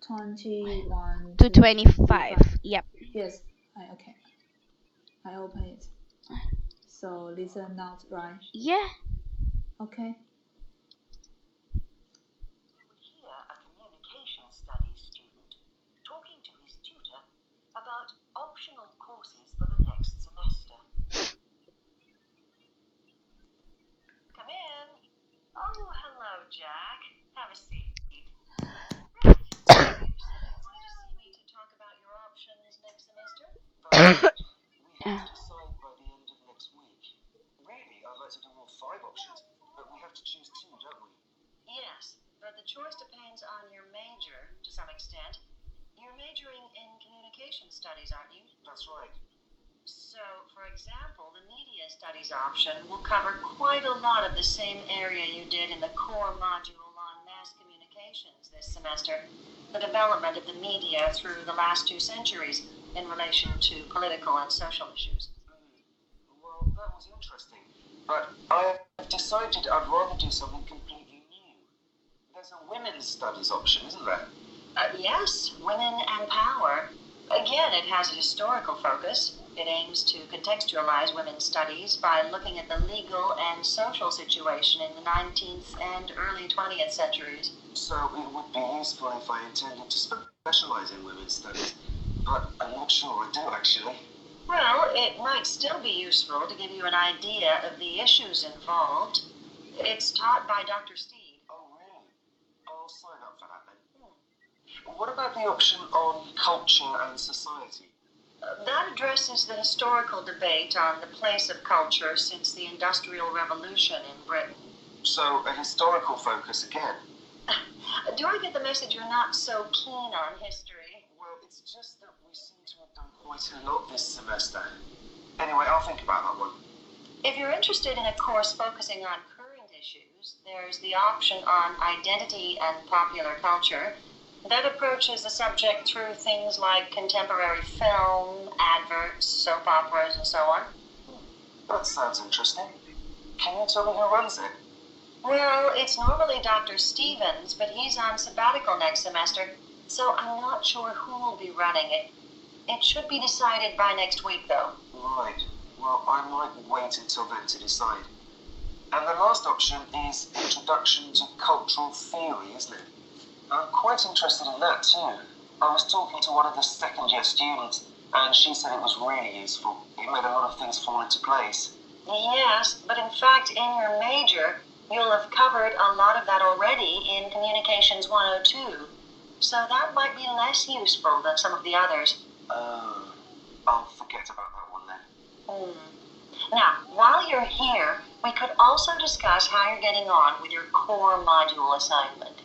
Speaker 2: 21
Speaker 1: to 25. Yep.
Speaker 2: Yes. Okay. I open it. So listen not right.
Speaker 1: Yeah.
Speaker 2: Okay.
Speaker 3: Hear a communication studies student talking to his tutor about optional courses for the next semester. Come in. Oh, hello, Jack. Have a seat. Right. You said you wanted to see me to talk about your options next semester?
Speaker 5: We have to decide by the end of next week. Really, I'd like to do all 5 options, but we have to choose 2, don't we?
Speaker 3: Yes, but the choice depends on your major to some extent. You're majoring in communication studies, aren't you?
Speaker 5: That's right.
Speaker 3: So, for example, the media studies option will cover quite a lot of the same area you did in the core module on mass communications this semester. The development of the media through the last 2 centuries in relation to political and social issues.
Speaker 5: Well, that was interesting. But I've decided I'd rather do something completely new. There's a women's studies option, isn't there?
Speaker 3: Yes, women and power. Again, it has a historical focus. It aims to contextualize women's studies by looking at the legal and social situation in the 19th and early 20th centuries.
Speaker 5: So it would be useful if I intended to specialize in women's studies, but I'm not sure I do actually.
Speaker 3: Well, it might still be useful to give you an idea of the issues involved. It's taught by Dr. Steve.
Speaker 5: Oh, really? I'll sign up for that then. What about the option on culture and society?
Speaker 3: That addresses the historical debate on the place of culture since the Industrial Revolution in Britain.
Speaker 5: So a historical focus again?
Speaker 3: Do I get the message you're not so keen on history?
Speaker 5: Well, it's just that we seem to have done quite a lot this semester. Anyway, I'll think about that one.
Speaker 3: If you're interested in a course focusing on current issues, there's the option on identity and popular culture. That approaches the subject through things like contemporary film, adverts, soap operas, and so on.
Speaker 5: That sounds interesting. Can you tell me who runs it?
Speaker 3: Well, it's normally Dr. Stevens, but he's on sabbatical next semester, so I'm not sure who will be running it. It should be decided by next week, though.
Speaker 5: Right. Well, I might wait until then to decide. And the last option is Introduction to Cultural Theory, isn't it? I'm quite interested in that too. I was talking to one of the second-year students, and she said it was really useful. It made a lot of things fall into place.
Speaker 3: Yes, but in fact, in your major, you'll have covered a lot of that already in Communications 102. So that might be less useful than some of the others.
Speaker 5: Oh, I'll forget about that one then.
Speaker 3: Now, while you're here, we could also discuss how you're getting on with your core module assignment.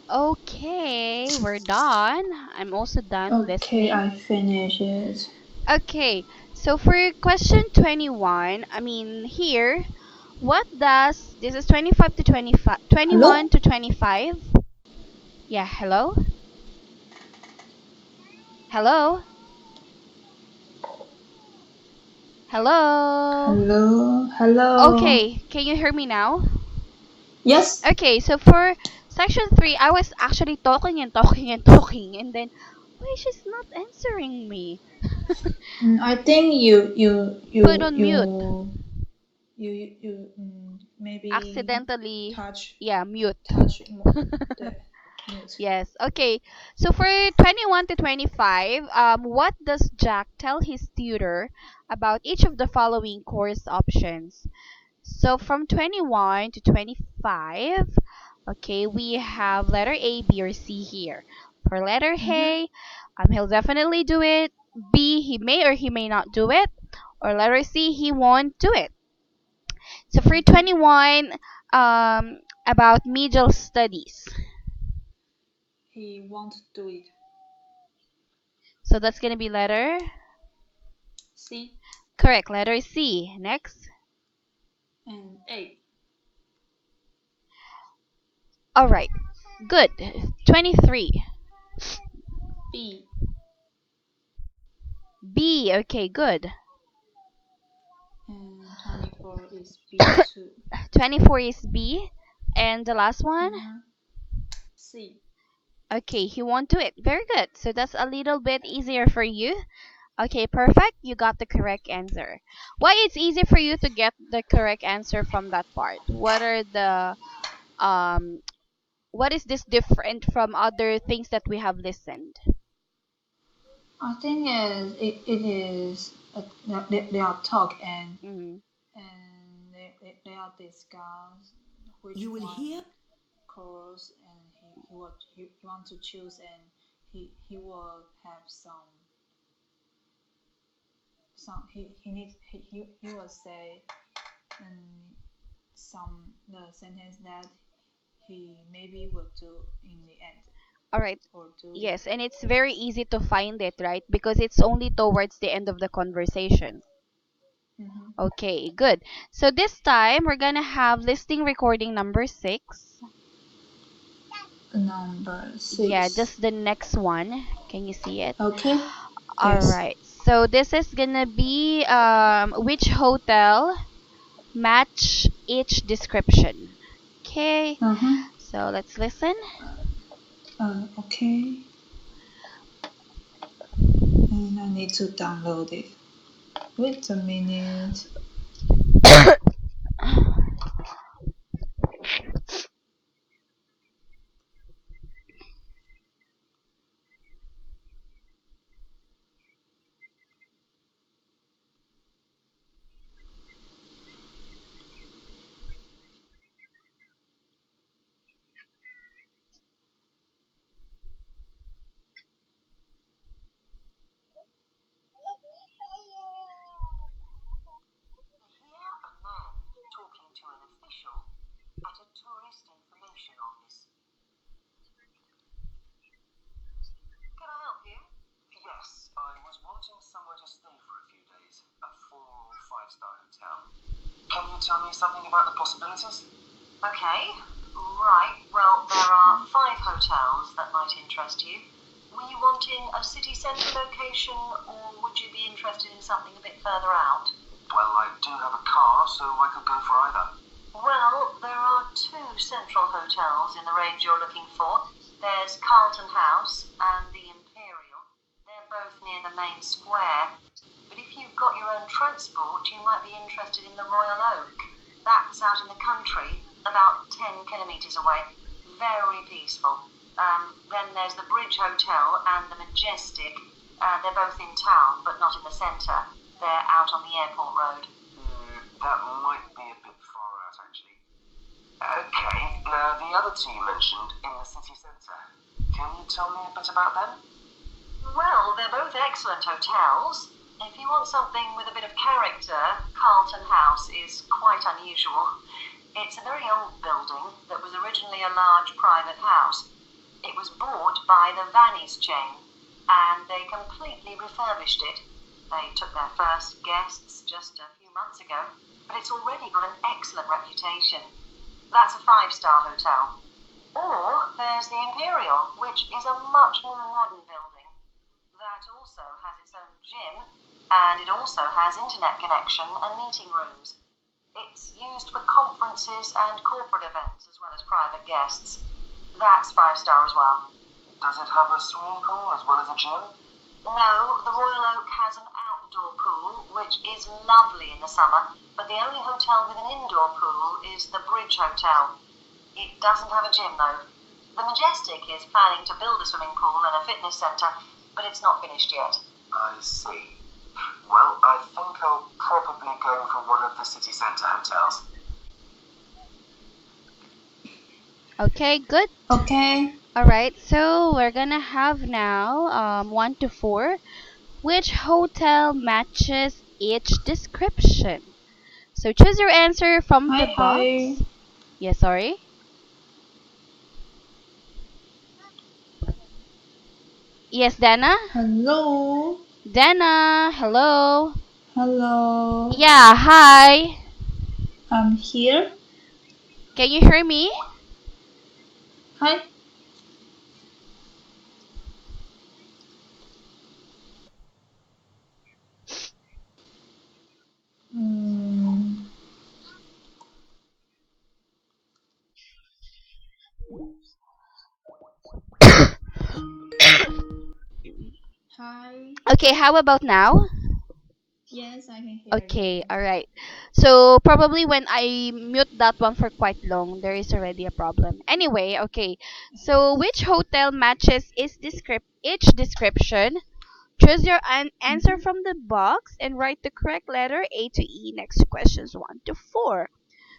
Speaker 1: Okay, we're done. I'm also done
Speaker 2: Okay,
Speaker 1: listening.
Speaker 2: I finish it.
Speaker 1: Okay, so for question 21, here, what does, this is 25 to 25, 21 to 25. Yeah, hello? Hello? Hello?
Speaker 2: Hello.
Speaker 1: Okay, can you hear me now?
Speaker 2: Yes.
Speaker 1: Okay, so for section 3, I was actually talking and then, why she's not answering me?
Speaker 2: I think
Speaker 1: Put on mute.
Speaker 2: maybe
Speaker 1: Accidentally,
Speaker 2: touch
Speaker 1: yeah, mute.
Speaker 2: the mute.
Speaker 1: Yes. Okay. So for 21 to 25, what does Jack tell his tutor about each of the following course options? So from 21 to 25, okay, we have letter A, B, or C here. For letter
Speaker 2: Mm-hmm.
Speaker 1: A, he'll definitely do it. B, he may or he may not do it. Or letter C, he won't do it. So for 21, about medial studies.
Speaker 2: He won't do it.
Speaker 1: So that's gonna be letter
Speaker 2: C
Speaker 1: correct. Letter C. Next.
Speaker 2: and A.
Speaker 1: All right. Good. 23.
Speaker 2: B.
Speaker 1: B. Okay. Good.
Speaker 2: And 24 is B2.
Speaker 1: 24 is B. And the last one?
Speaker 2: Mm-hmm. C.
Speaker 1: Okay, he won't do it. Very good. So that's a little bit easier for you. Okay, perfect. You got the correct answer. Why it's easy for you to get the correct answer from that part? What are the um what is this different from other things that we have listened?
Speaker 2: I think it is they are talk
Speaker 1: Mm.
Speaker 2: and they are discuss which
Speaker 3: You will
Speaker 2: one
Speaker 3: hear
Speaker 2: course and he want to choose and he will have some he will say some the sentence that he maybe will do in the end
Speaker 1: All right.
Speaker 2: or do.
Speaker 1: Yes, and it's very easy to find it, right? Because it's only towards the end of the conversation.
Speaker 2: Mm-hmm.
Speaker 1: Okay, good. So this time we're gonna have listing recording number 6.
Speaker 2: Number
Speaker 1: Yeah,
Speaker 2: 6.
Speaker 1: just the next one. Can you see it?
Speaker 2: Okay.
Speaker 1: All
Speaker 2: Yes.
Speaker 1: right. So this is gonna be which hotel match each description. Okay.
Speaker 2: Uh-huh.
Speaker 1: So let's listen.
Speaker 2: Okay. And I need to download it. Wait a minute.
Speaker 3: hear a man talking to an official at a tourist information office. Can I help you?
Speaker 5: Yes, I was wanting somewhere to stay for a few days. A 4 or 5-star hotel. Can you tell me something about the possibilities?
Speaker 3: Okay, right. Well, there are 5 hotels that might interest you. Were you wanting a city centre location, or would you be interested in something a bit further out?
Speaker 5: Well, I do have a car, so I could go for either.
Speaker 3: Well, there are 2 central hotels in the range you're looking for. There's Carlton House and the Imperial. They're both near the main square. But if you've got your own transport, you might be interested in the Royal Oak. That's out in the country, about 10 kilometres away. Very peaceful. Then there's the Bridge Hotel and the Majestic. They're both in town, but not in the centre. They're out on the airport road.
Speaker 5: That might be a bit far out, actually. Okay, now the other 2 you mentioned in the city centre. Can you tell me a bit about them?
Speaker 3: Well, they're both excellent hotels. If you want something with a bit of character, Carlton House is quite unusual. It's a very old building that was originally a large private house. It was bought by the Vannies chain, and they completely refurbished it. They took their first guests just a few months ago, but it's already got an excellent reputation. That's a 5-star hotel. Or there's the Imperial, which is a much more modern building. That also has its own gym, and it also has internet connection and meeting rooms. It's used for conferences and corporate events as well as private guests. That's 5-star as well.
Speaker 5: Does it have a swimming pool as well as a gym?
Speaker 6: No, the Royal Oak has an outdoor pool, which is lovely in the summer, but the only hotel with an indoor pool is the Bridge Hotel. It doesn't have a gym, though. The Majestic is planning to build a swimming pool and a fitness centre, but it's not finished yet.
Speaker 5: I see. Well, I think I'll probably go for one of the city centre hotels.
Speaker 1: Okay, good.
Speaker 2: Okay.
Speaker 1: Alright, so we're gonna have now 1 to 4. Which hotel matches each description? So choose your answer from
Speaker 2: Hi,
Speaker 1: the
Speaker 2: hi.
Speaker 1: box. Yes, sorry. Yes, Dana?
Speaker 2: Hello.
Speaker 1: Dana, hello.
Speaker 2: Hello.
Speaker 1: Yeah, hi.
Speaker 2: I'm here.
Speaker 1: Can you hear me?
Speaker 2: Hi. Mm, hi.
Speaker 1: Okay, how about now?
Speaker 2: Yes, I can hear
Speaker 1: Okay,
Speaker 2: you.
Speaker 1: alright. So probably when I mute that one for quite long, there is already a problem. Anyway, okay. So which hotel matches each description? Choose your answer
Speaker 2: Mhm.
Speaker 1: from the box and write the correct letter A to E next to questions 1 to 4.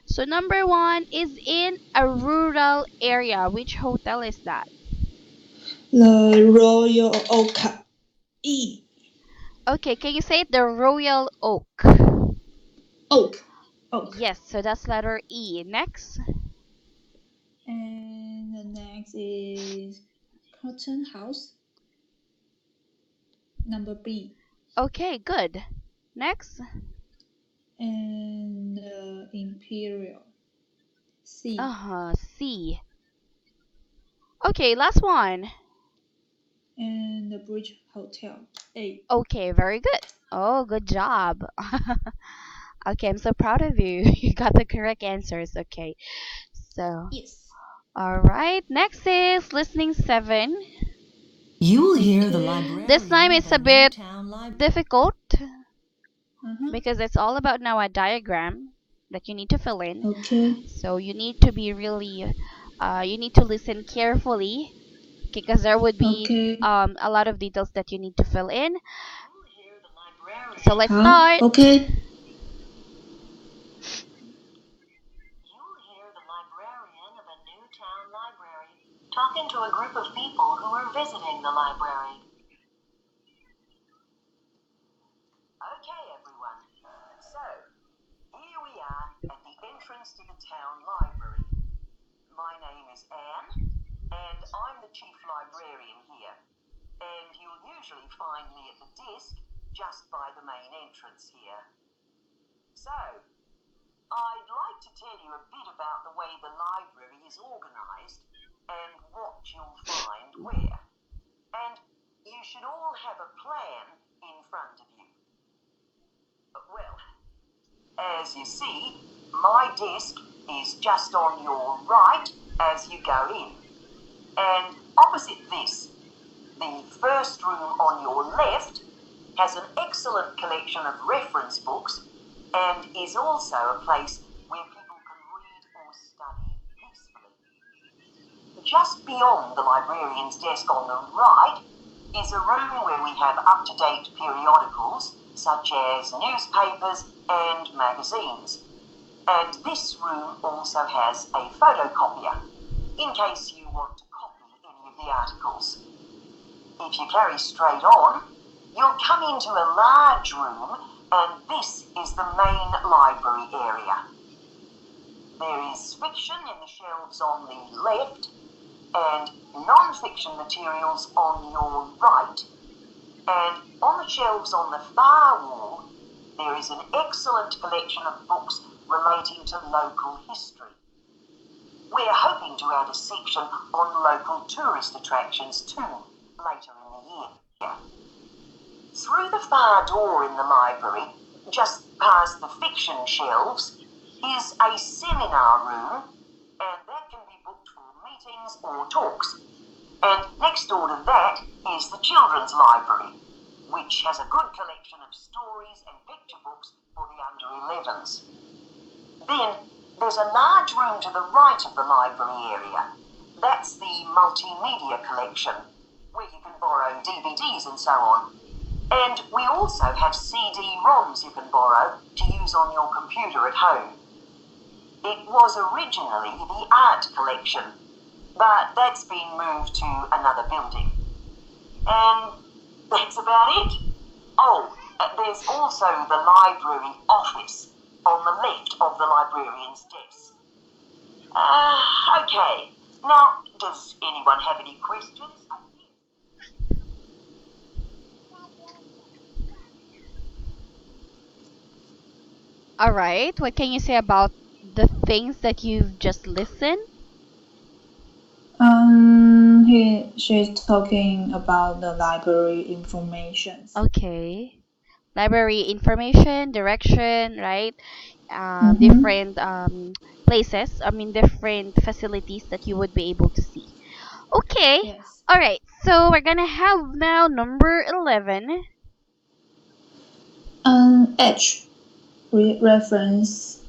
Speaker 1: So number 1 is in a rural area. Which hotel is that?
Speaker 2: The Royal Oak. E.
Speaker 1: Okay, can you say it? The Royal Oak.
Speaker 2: Oak. Oak.
Speaker 1: Yes, so that's letter E. Next.
Speaker 2: And the next is Cotton House. Number B.
Speaker 1: Okay, good. Next.
Speaker 2: And Imperial. C.
Speaker 1: Uh-huh, C. Okay, last one.
Speaker 2: And the Bridge Hotel. A.
Speaker 1: Okay, very good. Oh, good job. Okay, I'm so proud of you. You got the correct answers. Okay. So,
Speaker 2: Yes.
Speaker 1: all right. Next is listening 7.
Speaker 4: You will hear the
Speaker 2: Okay.
Speaker 4: librarian
Speaker 1: This time
Speaker 4: of
Speaker 1: it's
Speaker 4: a
Speaker 1: a bit
Speaker 4: Newtown library.
Speaker 1: difficult
Speaker 2: Uh-huh.
Speaker 1: because it's all about now a diagram that you need to fill in.
Speaker 2: Okay.
Speaker 1: So you need to be really, you need to listen carefully because there would be
Speaker 2: Okay.
Speaker 1: a lot of details that you need to fill in.
Speaker 6: You'll hear the librarian.
Speaker 1: So let's
Speaker 2: Huh?
Speaker 1: start.
Speaker 2: Okay.
Speaker 6: You'll hear the librarian of a Newtown library talking to a group of people who are visiting the library. Okay, everyone. So, here we are at the entrance to the town library. My name is Anne, and I'm the chief librarian here. And you'll usually find me at the desk just by the main entrance here. So, I'd like to tell you a bit about the way the library is organised and what you'll find where. And you should all have a plan in front of you. Well, as you see, my desk is just on your right as you go in. And opposite this, the first room on your left has an excellent collection of reference books and is also a place where people can read or study peacefully. Just beyond the librarian's desk on the right is a room where we have up-to-date periodicals such as newspapers and magazines. And this room also has a photocopier in case you want to copy any of the articles. If you carry straight on, you'll come into a large room, and this is the main library area. There is fiction in the shelves on the left and non-fiction materials on your right, and on the shelves on the far wall there is an excellent collection of books relating to local history. We're hoping to add a section on local tourist attractions too later in the year. Through the far door in the library, just past the fiction shelves, is a seminar room, and that can be booked for meetings or talks. And next door to that is the children's library, which has a good collection of stories and picture books for the under 11s. Then there's a large room to the right of the library area. That's the multimedia collection, where you can borrow DVDs and so on. And we also have CD-ROMs you can borrow to use on your computer at home. It was originally the art collection, but that's been moved to another building. And that's about it. Oh, there's also the library office on the left of the librarian's desk. Okay. Now, does anyone have any questions?
Speaker 1: All right. What can you say about the things that you've just listened?
Speaker 2: She's talking about the library information.
Speaker 1: Okay. Library information, direction, right?
Speaker 2: Mhm.
Speaker 1: Different places, different facilities that you would be able to see. Okay.
Speaker 2: Yes.
Speaker 1: All right. So we're going to have now number 11.
Speaker 2: H. Reference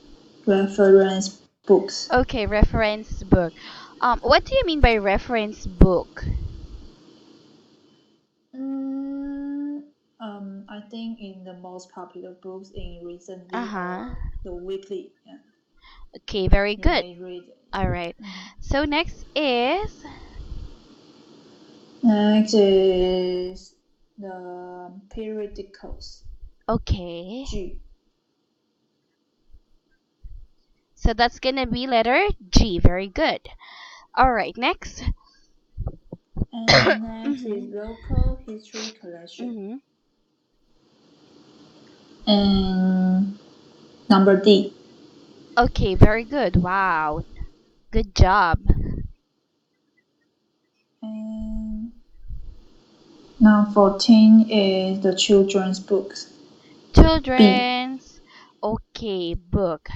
Speaker 2: books.
Speaker 1: Okay, reference book. What do you mean by reference book?
Speaker 2: I think in the most popular books in recently
Speaker 1: Uh-huh.
Speaker 2: or the weekly, yeah,
Speaker 1: Okay, very
Speaker 2: you
Speaker 1: good.
Speaker 2: may read it.
Speaker 1: All right. So next is
Speaker 2: Next is the periodicals.
Speaker 1: okay.
Speaker 2: G.
Speaker 1: So that's gonna be letter G. Very good. All right. Next.
Speaker 2: And next is
Speaker 1: Mhm.
Speaker 2: local history collection.
Speaker 1: Mhm.
Speaker 2: And number D.
Speaker 1: Okay. Very good. Wow. Good job.
Speaker 2: And now 14 is the children's books.
Speaker 1: Children's. Okay, book.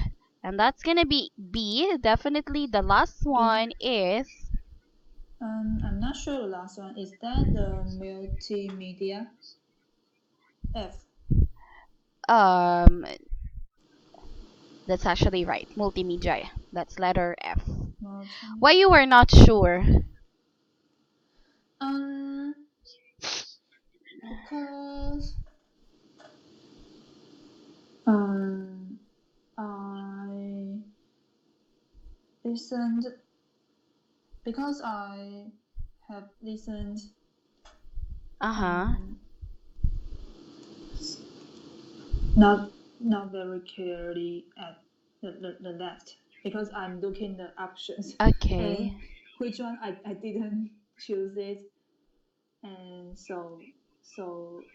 Speaker 1: And that's gonna be B. Definitely the last one is
Speaker 2: I'm not sure the last one. Is that the multimedia? F.
Speaker 1: um that's actually right. Multimedia. That's letter F.
Speaker 2: Multimedia.
Speaker 1: Why you were not sure?
Speaker 2: Because I listened because I have listened
Speaker 1: Uh-huh.
Speaker 2: not very clearly at the left because I'm looking the options
Speaker 1: Okay.
Speaker 2: and which one I didn't choose it, and so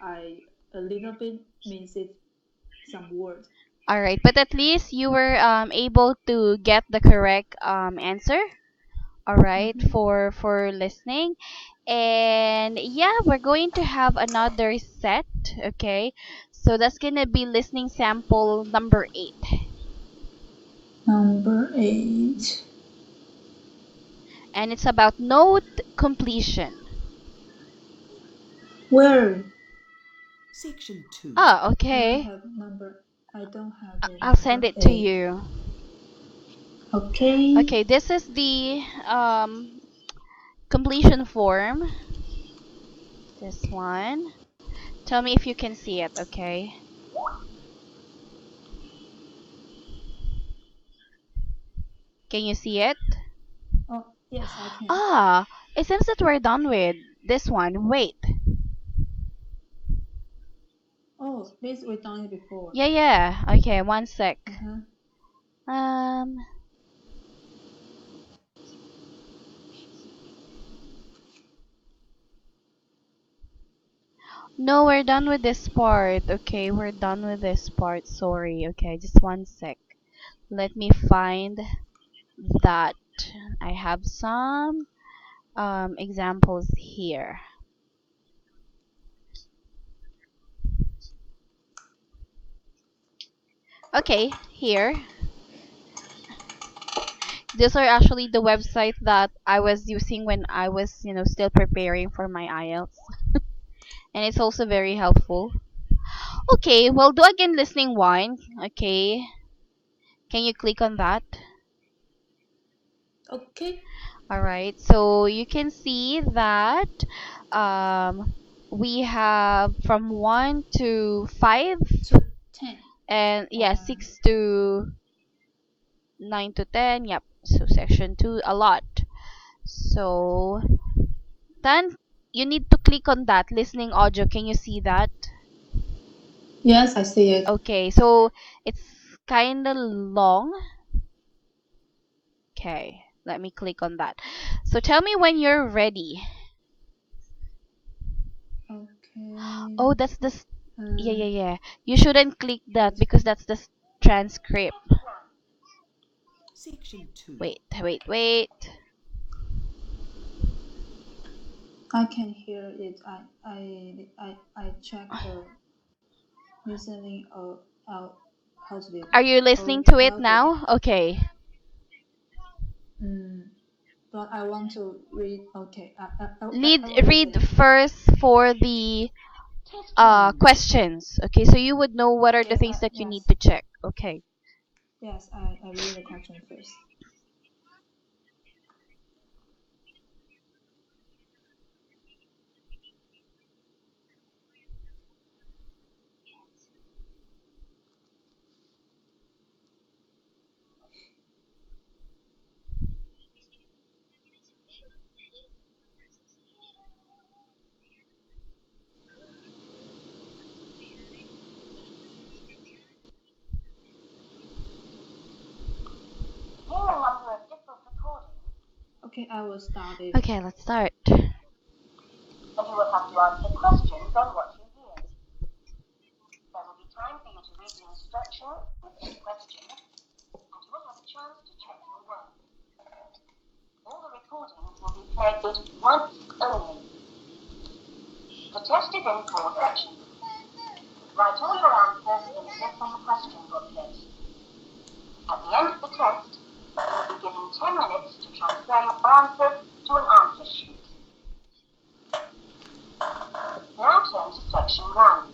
Speaker 2: I a little bit missed some word.
Speaker 1: All right, but at least you were able to get the correct answer. All right, for listening. And yeah, we're going to have another set, okay? So that's going to be listening sample number 8.
Speaker 2: Number 8.
Speaker 1: And it's about note completion.
Speaker 2: Where?
Speaker 3: Section 2.
Speaker 1: Ah,
Speaker 2: I
Speaker 1: okay.
Speaker 2: have number. I don't have it.
Speaker 1: I'll send
Speaker 2: Number
Speaker 1: it to
Speaker 2: 8.
Speaker 1: you.
Speaker 2: Okay.
Speaker 1: Okay, this is the completion form. This one. Tell me if you can see it, okay? Can you see it?
Speaker 2: Oh, yes, I can.
Speaker 1: Ah, it seems that we're done with this one. Wait.
Speaker 2: Oh, this we done it before.
Speaker 1: Yeah. Okay, one sec. Um, no, we're done with this part. Okay, we're done with this part. Sorry. Okay, just one sec. Let me find that. I have some examples here. Okay, here. These are actually the website that I was using when I was, still preparing for my IELTS. and it's also very helpful. Okay, well, do again listening one. Okay, can you click on that?
Speaker 2: Okay.
Speaker 1: All right, so you can see that um, we have from 1 to 5,
Speaker 2: To 10.
Speaker 1: and yeah,
Speaker 2: Or
Speaker 1: 6 to 9 to 10. Yep, so section 2, a lot. So then you need to click on that listening audio. Can you see that?
Speaker 2: yes, I see it.
Speaker 1: Okay, so it's kind of long. Okay, let me click on that. So tell me when you're ready.
Speaker 2: Okay.
Speaker 1: Oh, that's the. Yeah,
Speaker 2: Uh,
Speaker 1: yeah, yeah. You shouldn't click that
Speaker 2: which
Speaker 1: because that's the transcript.
Speaker 3: Section 2.
Speaker 1: Wait, wait, wait.
Speaker 2: I can hear it. I check the listening how to do
Speaker 1: Are you listening to it
Speaker 2: audio.
Speaker 1: now? Okay.
Speaker 2: But I want to read. Okay. I
Speaker 1: Lead
Speaker 2: will
Speaker 1: read
Speaker 2: listen.
Speaker 1: first for the
Speaker 6: Test 1.
Speaker 1: questions. Okay, so you would know what are the
Speaker 2: Yes.
Speaker 1: things that you
Speaker 2: Yes.
Speaker 1: need to check. Okay.
Speaker 2: Yes. I read the question first.
Speaker 6: Hear a number of different recordings,
Speaker 2: Okay. I will start it.
Speaker 1: Okay, let's start.
Speaker 6: and you will have to answer questions on what you hear. There will be time for you to read the instructions and questions, and you will have a chance to check your work. All the recordings will be played once only. The test is in 4 sections. Write all your answers in the listening question booklet. At the end of the test, you will be given 10 minutes to transfer your answers to an answer sheet. Now turn to section 1.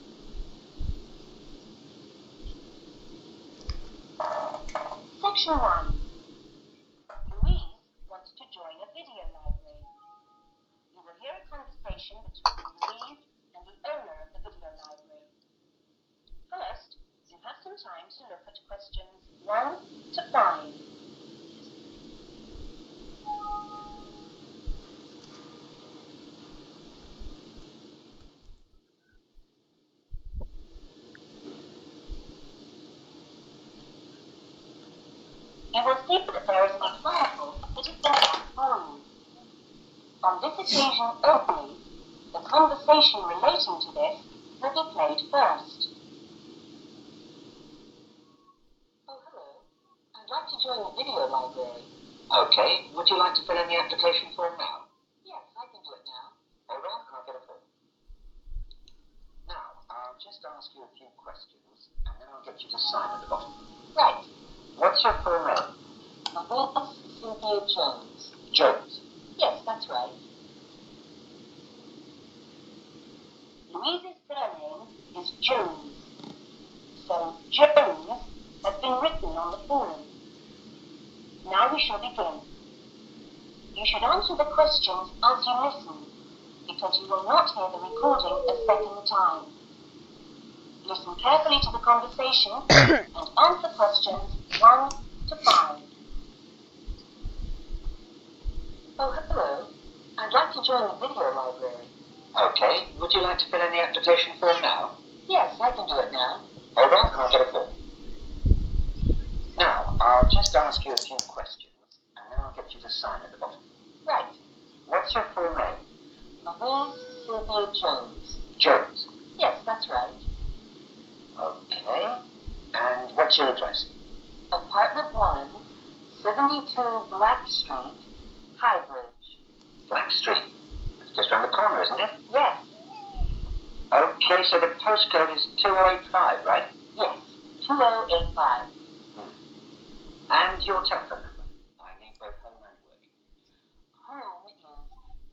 Speaker 6: Section 1. Louise wants to join a video library. You will hear a conversation between Louise and the owner of the video library. First, you have some time to look at questions 1 to 5. You will see that there is an example that has been transformed. On this occasion only, the conversation relating to this will be played first. Oh, hello. I'd like to join the video library.
Speaker 5: Okay, would you like to fill in the application form now?
Speaker 6: Yes, I can do it now.
Speaker 5: Hold on, I'll get a form. Now, I'll just ask you a few questions, and then I'll get you to sign at the bottom.
Speaker 6: Right.
Speaker 5: What's your full name?
Speaker 6: Louise Cynthia Jones.
Speaker 5: Jones.
Speaker 6: Yes, that's right. Louise's surname is Jones. So Jones has been written on the form. Now we shall begin. You should answer the questions as you listen, because you will not hear the recording a second time. Listen carefully to the conversation and answer questions 1 to 5. Oh, hello. I'd like to join the video library.
Speaker 5: Okay, would you like to fill in the application form now?
Speaker 6: Yes, I can do it now.
Speaker 5: Hold on, I'll get a form. Now, I'll just ask you a few questions, and then I'll get you to sign at the bottom.
Speaker 6: Right.
Speaker 5: What's your full name?
Speaker 6: Louise Cynthia Jones.
Speaker 5: Jones.
Speaker 6: Yes, that's right.
Speaker 5: Okay. And what's your address?
Speaker 6: Apartment 1, 72 Black Street, Highbridge.
Speaker 5: Black Street. It's just round the corner, isn't it?
Speaker 6: Yes.
Speaker 5: Okay, so the postcode is 2085, right?
Speaker 6: Yes. 2085.
Speaker 5: And your telephone number? I need both home and work.
Speaker 6: Home is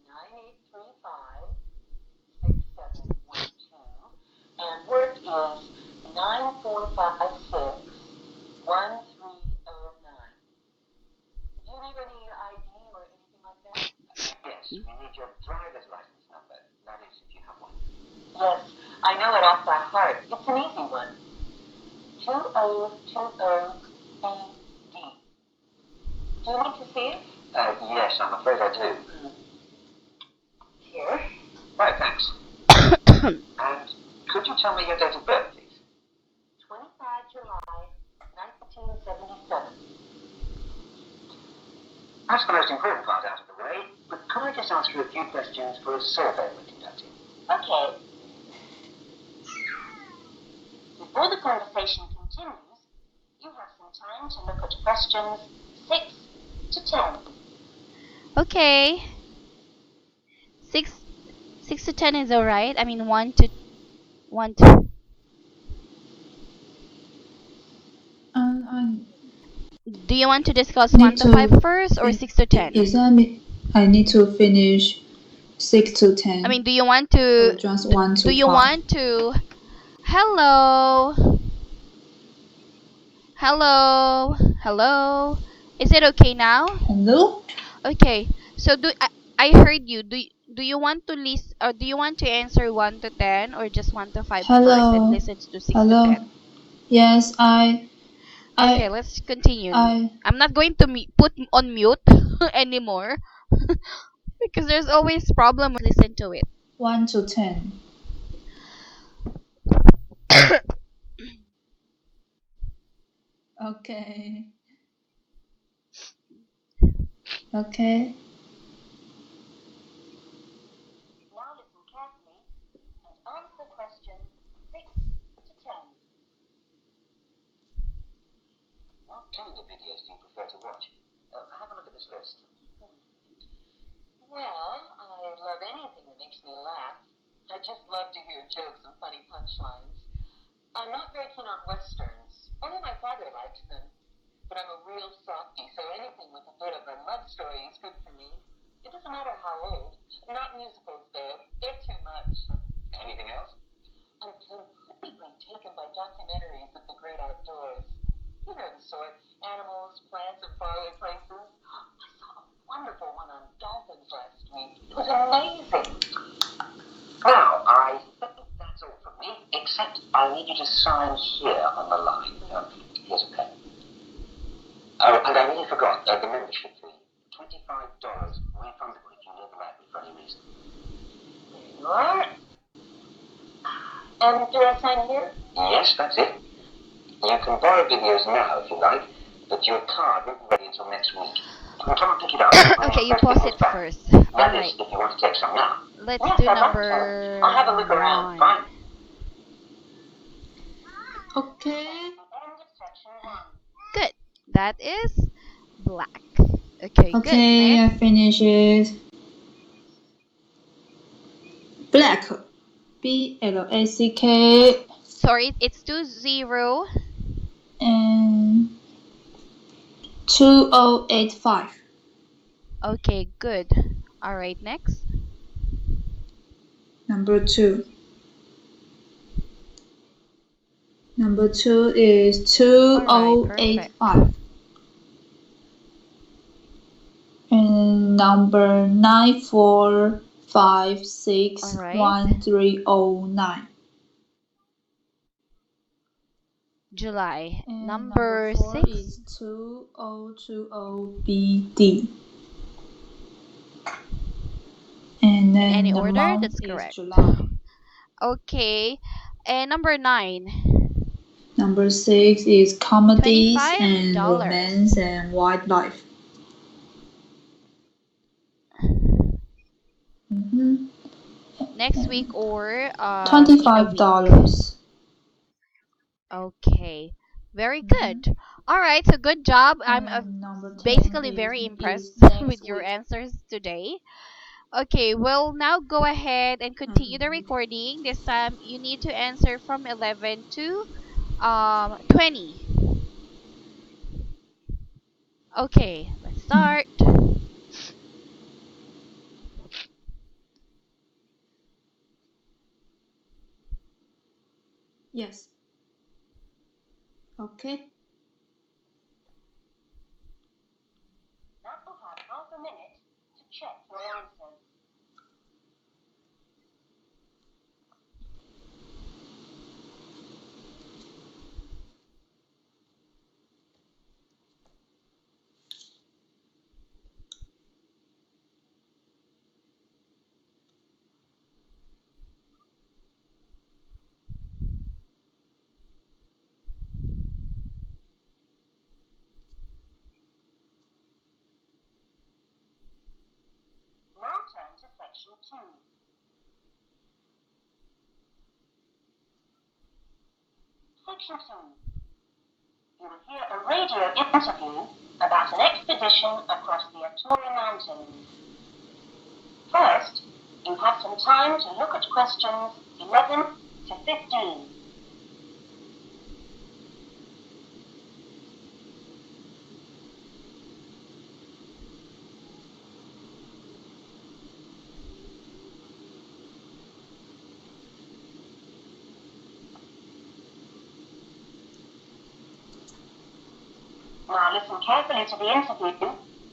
Speaker 6: 9835 671. is 94561309. Do you need any ID or anything like that? Yes, we need your driver's license number. That is, if you have one. Yes, I know it off by heart. It's an easy one. 2020BD. Do you need to see it? Yes, I'm afraid I do. Here. Right, thanks. And could you tell me your date of birth, please? 25 July 1977. That's the most important part out of the way, but could I just ask you a few questions for a survey we're conducting? Okay. Before the conversation continues, you have some time to look at questions 6 to 10.
Speaker 1: Okay. 6 to 10 is alright. I mean 1 to
Speaker 2: I
Speaker 1: Do you want to discuss
Speaker 2: need
Speaker 1: 1 to 5 first or 6 to 10?
Speaker 2: Is that I need to finish 6 to 10?
Speaker 1: I mean, do you want to
Speaker 2: or just 1 to
Speaker 1: do you
Speaker 2: 5?
Speaker 1: want to Hello? Hello? Hello? Is it okay now?
Speaker 2: Hello?
Speaker 1: Okay. So I heard you. Do you want to list or do you want to answer 1 to 10 or just 1 to 5 first and
Speaker 2: Hello?
Speaker 1: listen to 6 to
Speaker 2: Hello?
Speaker 1: 10?
Speaker 2: Yes,
Speaker 1: Okay, let's continue.
Speaker 2: I,
Speaker 1: I'm not going to put on mute anymore because there's always problem when listen to it.
Speaker 2: 1 to 10. Okay. Okay.
Speaker 6: Now listen carefully and answer questions 6 to 10. What kind of videos do you prefer to watch? Have a look at this list. Well, I love anything that makes me laugh. I just love to hear jokes and funny punchlines. I'm not very keen on westerns. Only my father likes them. But I'm a real softie, so anything with a bit of a love story is good for me. It doesn't matter how old. Not musicals, though. They're too much. Anything else? I'm completely taken by documentaries of the great outdoors. You know the sort. Animals, plants, and faraway places. I saw a wonderful one on dolphins last week. It was amazing. Now, I think that's all from me, except I need you to sign here on the line. Here's a pen. Oh, and I nearly forgot, the membership fee. $25, refundable if you leave the library for any reason. There you are. And do I sign here? Yes, that's it. You can borrow videos now if you like, but your card won't be ready until next week. You can come and pick it up.
Speaker 1: Okay, you pause it first.
Speaker 6: That
Speaker 1: Alright.
Speaker 6: is, if you want to take some now.
Speaker 1: Let's
Speaker 6: Yes,
Speaker 1: do
Speaker 6: I'd like to.
Speaker 1: number
Speaker 6: I'll have a look around.
Speaker 1: 1.
Speaker 6: Fine.
Speaker 2: Okay.
Speaker 6: End of section 1.
Speaker 1: Good. That is black. Okay, good.
Speaker 2: Okay, I
Speaker 1: Next.
Speaker 2: finish it. Black. BLACK.
Speaker 1: Sorry, it's 20
Speaker 2: And 2085.
Speaker 1: Okay, good. Alright, next.
Speaker 2: Number 2. Number 2 is 2085. And number 94561309.
Speaker 1: July.
Speaker 2: And
Speaker 1: Number
Speaker 2: 4
Speaker 1: 6.
Speaker 2: is 2020BD. And then
Speaker 1: Any
Speaker 2: the
Speaker 1: order?
Speaker 2: month
Speaker 1: That's
Speaker 2: is
Speaker 1: correct.
Speaker 2: July.
Speaker 1: Okay. And number 9.
Speaker 2: Number 6 is comedies and
Speaker 1: $25.
Speaker 2: romance and wildlife.
Speaker 1: Next week or in a week.
Speaker 2: $25.
Speaker 1: Okay. Very good. Alright, so good job. I'm
Speaker 2: And number 10
Speaker 1: basically
Speaker 2: is
Speaker 1: very impressed
Speaker 2: next
Speaker 1: with your
Speaker 2: week.
Speaker 1: answers today. Okay, we'll now go ahead and continue the recording. This time you need to answer from 11 to 20. Okay, let's start.
Speaker 2: Yes. Okay.
Speaker 6: Now you have half a minute to check your answers. Now turn to section 2. Section 2. You will hear a radio interview about an expedition across the Atura Mountains. First, you have some time to look at questions 11 to 15. Now listen carefully to the interview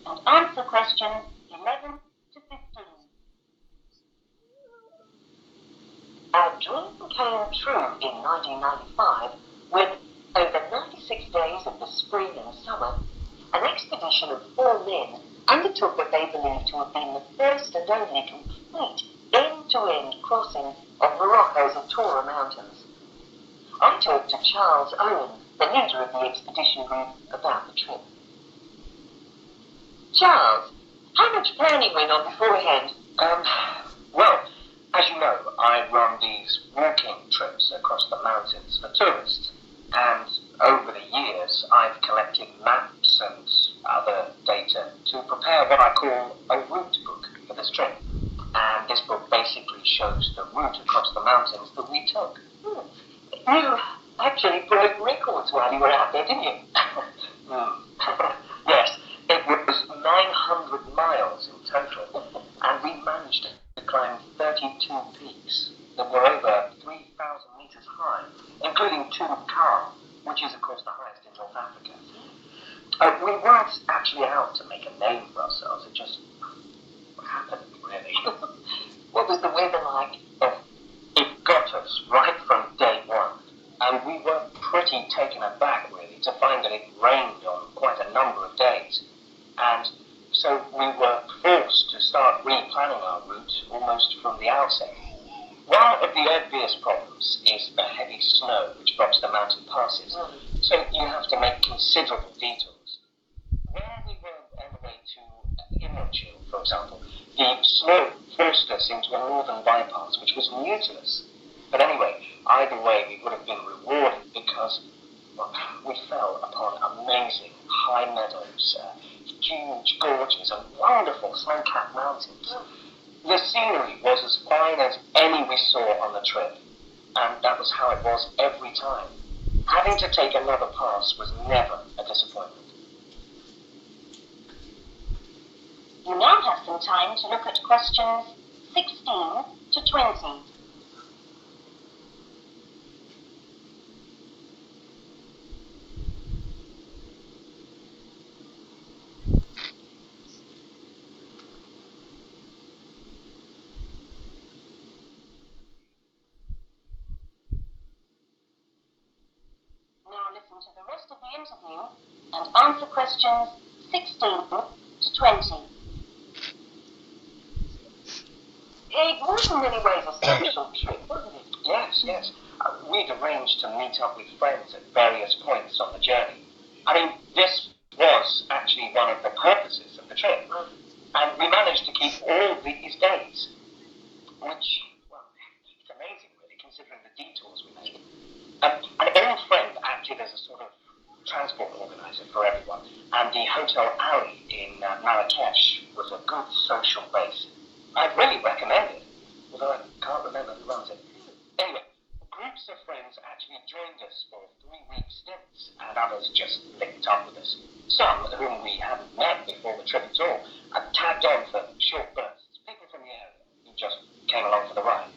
Speaker 6: and answer questions 11 to 15. Our dream came true in 1995 when, over 96 days of the spring and summer, an expedition of 4 men undertook what they believed to have been the first and only complete end-to-end crossing of Morocco's Atura Mountains. I talked to Charles Owen, the leader of the expedition group, about the trip. Charles, how much planning went on beforehand?
Speaker 5: Well, as you know, I run these walking trips across the mountains for tourists. And over the years, I've collected maps and other data to prepare what I call a route book for this trip. And this book basically shows the route across the mountains that we took.
Speaker 6: You actually broke records while you were out there, didn't you?
Speaker 5: Yes, it was 900 miles in total, and we managed to climb 32 peaks that were over 3,000 meters high, including Tunkara, which is, of course, the highest in North Africa. We weren't actually out to make a name for ourselves, it just happened, really.
Speaker 6: What was the weather like?
Speaker 5: It got us right from day one, and we were pretty taken aback, really, to find that it rained on quite a number of days. And so we were forced to start replanning our route almost from the outset. One of the obvious problems is the heavy snow which blocks the mountain passes, so you have to make considerable detours. When we were on the way to Immochil, for example, the snow forced us into a northern bypass which was new to us. But anyway, either way we would have been rewarded because we fell upon amazing high meadows, huge gorges and wonderful snow-capped mountains. The scenery was as fine as any we saw on the trip, and that was how it was every time. Having to take another pass was never a disappointment.
Speaker 6: You now have some time to look at questions 16 to 20. Now listen to the rest of the interview and answer questions 16 to 20. It was in many ways a social trip, wasn't it?
Speaker 5: Yes. We'd arranged to meet up with friends at various points on the journey. I mean, this was actually one of the purposes of the trip. And we managed to keep all these dates, which, well, it's amazing, really, considering the detours we made. An old friend acted as a sort of transport organizer for everyone, and the Hotel Alley in Marrakesh was a good social base. I'd really recommend it, although I can't remember who runs it. Anyway, groups of friends actually joined us for 3-week stints, and others just linked up with us. Some, whom we hadn't met before the trip at all, tagged on for short bursts, people from the area who just came along for the ride.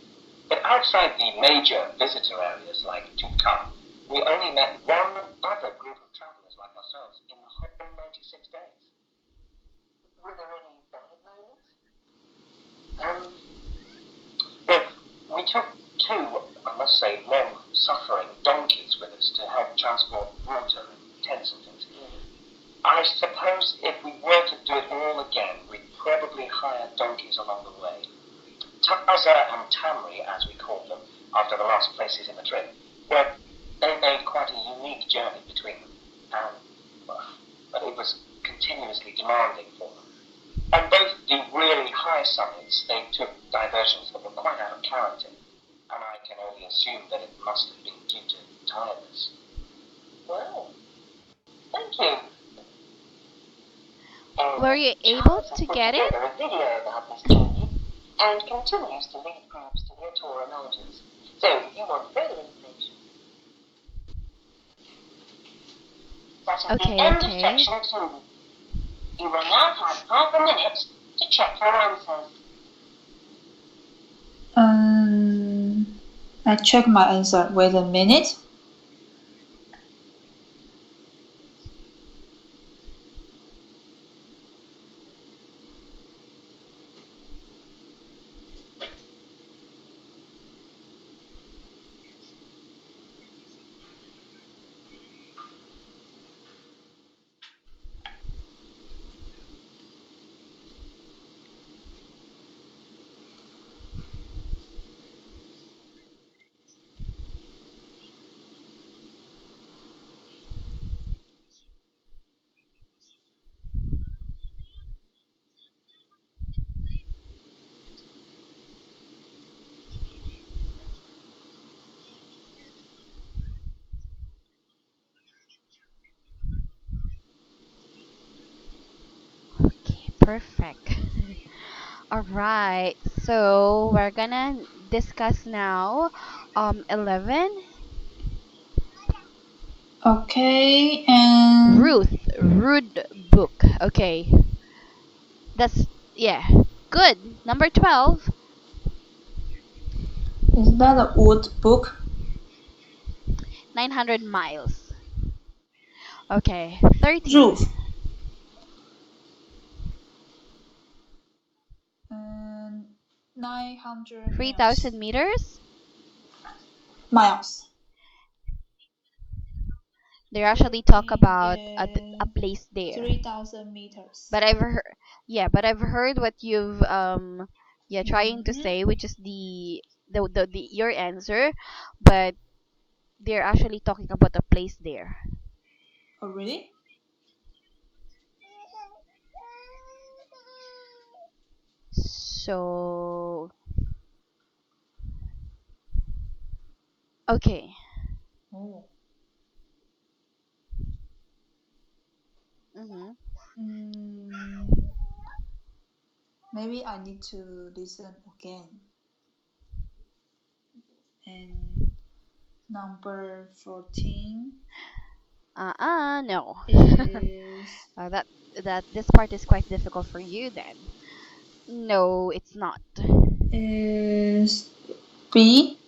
Speaker 5: But outside the major visitor areas like Tukam, we only met one other group of travellers like ourselves in the whole 96 days.
Speaker 6: Were there any bad moments?
Speaker 5: Well, we took two, I must say, long-suffering donkeys with us to help transport water and tents and things. I suppose if we were to do it all again, we'd probably hire donkeys along the way. Taza and Tamri, as we called them, after the last places in the trip, well, they made quite a unique journey between them, but it was continuously demanding for them. On both the really high summits, they took diversions that were quite out of character, and I can only assume that it must have been due to tiredness.
Speaker 6: Wow. Thank you.
Speaker 1: Were you able
Speaker 6: Charles has
Speaker 1: to
Speaker 6: put
Speaker 1: get it?
Speaker 6: together a video about this journey and continues to lead groups to their Torah mountains. So if you want further information, that's at the
Speaker 1: Okay,
Speaker 6: end
Speaker 1: okay.
Speaker 6: of section 2. You will now have half a minute to check your answers.
Speaker 2: I check my answer. Wait a minute.
Speaker 1: Okay, perfect. All right. So we're gonna discuss now 11.
Speaker 2: Okay, and
Speaker 1: Rude book. Okay. That's yeah. Good. Number 12.
Speaker 2: is that a wood book?
Speaker 1: 900 miles. Okay. 13.
Speaker 2: Roof. 900
Speaker 1: 3,000 meters.
Speaker 2: miles.
Speaker 1: They actually talk
Speaker 2: 13
Speaker 1: about a
Speaker 2: is
Speaker 1: place there.
Speaker 2: 3,000 meters.
Speaker 1: But I've heard what you've trying to say, which is the your answer, but they're actually talking about a place there.
Speaker 2: Oh, really?
Speaker 1: So okay.
Speaker 2: Oh.
Speaker 1: Mhm.
Speaker 2: Maybe I need to listen again. And number 14
Speaker 1: No.
Speaker 2: is
Speaker 1: That this part is quite difficult for you then. No, it's not.
Speaker 2: is B.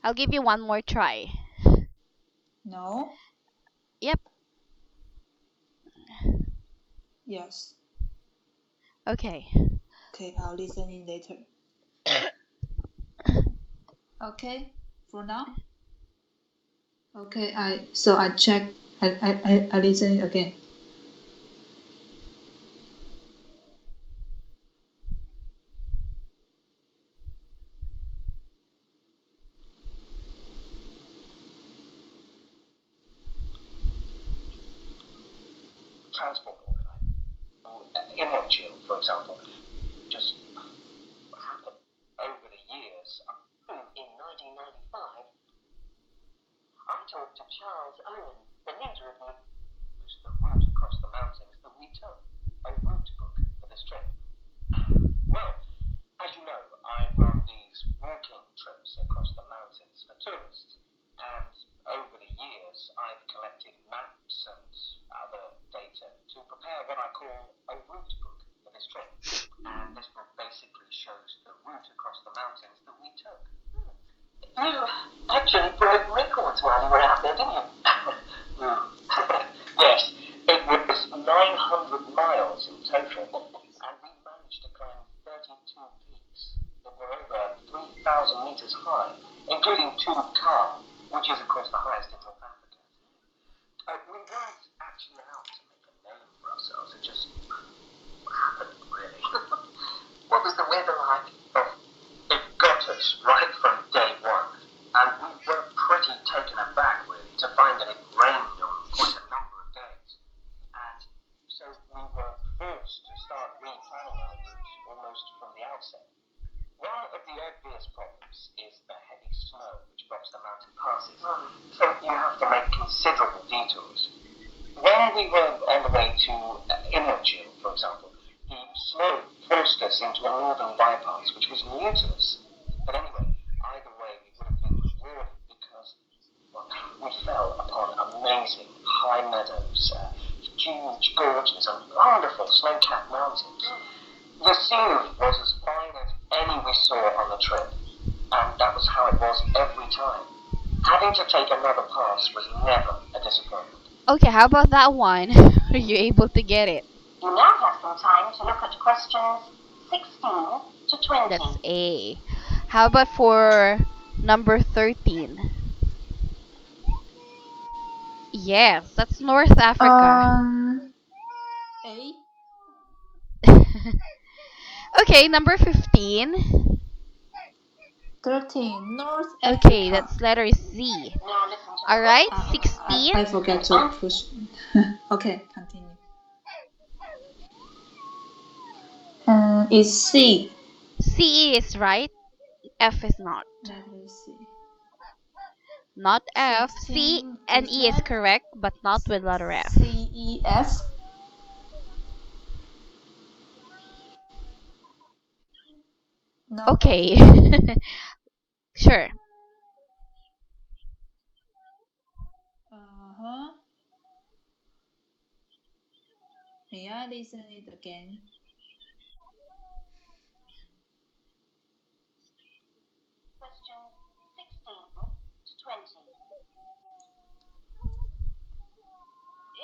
Speaker 1: I'll give you one more try.
Speaker 2: No.
Speaker 1: Yep.
Speaker 2: Yes.
Speaker 1: Okay.
Speaker 2: Okay, I'll listen in later. Okay, for now. Okay, I check. I listen again.
Speaker 5: Transport organized. Immature, for example, just happened over the years.
Speaker 6: In 1995, I talked to Charles Owen, the leader of the
Speaker 5: The route across the mountains that we took, a route book for this trip. Well, as you know, I run these walking trips across the mountains for tourists, and over the years I've collected maps and other data to prepare what I call a route book for this trip. And this book basically shows the route across the mountains that we took. You actually broke records while you were out there, didn't you? Hmm. Yes, it was 900 miles in total, and we managed to climb 32 peaks that were over 3,000 meters high, including Ka, which is, of course, the highest in North Africa. We weren't actually out to make a name for ourselves, it just happened, really. What was the weather like? Oh, it got us right from day one, and we were pretty taken aback, really, to find that it rained on quite a number of days. And so we were forced to start replanning our route almost from the outset. One of the obvious problems is the heavy snow which blocks the mountain passes, so you have to make considerable detours. When we were on the way to Imogil, for example, the snow forced us into a northern bypass, which was new to us. But anyway, either way, we would have been rewarded because well, we fell upon amazing high meadows, huge gorges, and wonderful snow-capped mountains. The scenery was as fine as any we saw on the trip, and that was how it was every time. Having to take another pass was never a disappointment.
Speaker 1: Okay, how about that one? Are you able to get it?
Speaker 6: You now have some time to look at questions 16 to 20.
Speaker 1: That's A. How about for number 13? Yes, that's North Africa.
Speaker 2: A.
Speaker 1: Okay, number 15.
Speaker 2: 13. North Africa.
Speaker 1: Okay, that's letter C.
Speaker 6: Now listen to the
Speaker 1: Alright,
Speaker 6: written
Speaker 1: 16.
Speaker 2: I forgot to push. Okay, continue. It's C.
Speaker 1: C is right. F is not.
Speaker 2: Let me see.
Speaker 1: Not F. C
Speaker 2: 16
Speaker 1: and E is
Speaker 2: that
Speaker 1: correct, but not with letter F.
Speaker 2: CEF. No.
Speaker 1: Okay. Sure.
Speaker 2: May I listen it again?
Speaker 6: questions 16 to 20.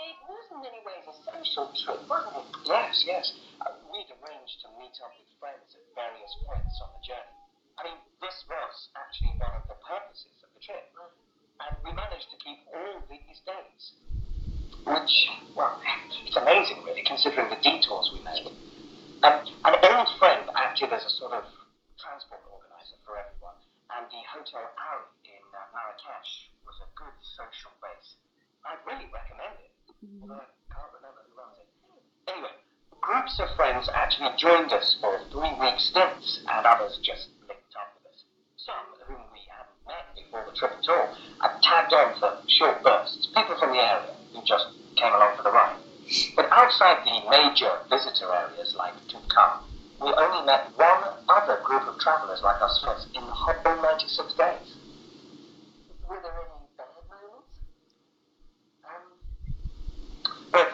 Speaker 6: It was in many ways a social trip, wasn't it?
Speaker 5: Yes, yes. We'd arranged to meet up with friends at various points on the journey. I mean, this was actually one of the purposes of the trip. And we managed to keep all these days. Which, well, it's amazing, really, considering the detours we made. An old friend acted as a sort of transport organizer for everyone, and the Hotel Ari in Marrakesh was a good social base. I'd really recommend it, although I can't remember who runs it. Anyway, groups of friends actually joined us for 3-week stints, and others just linked up with us. Some whom we hadn't met before the trip at all tagged on for short bursts, people from the area who just came along for the ride. But outside the major visitor areas like Tukam, we only met one other group of travellers like ourselves in the whole 96 days.
Speaker 6: Were there any bad moments?
Speaker 5: Well,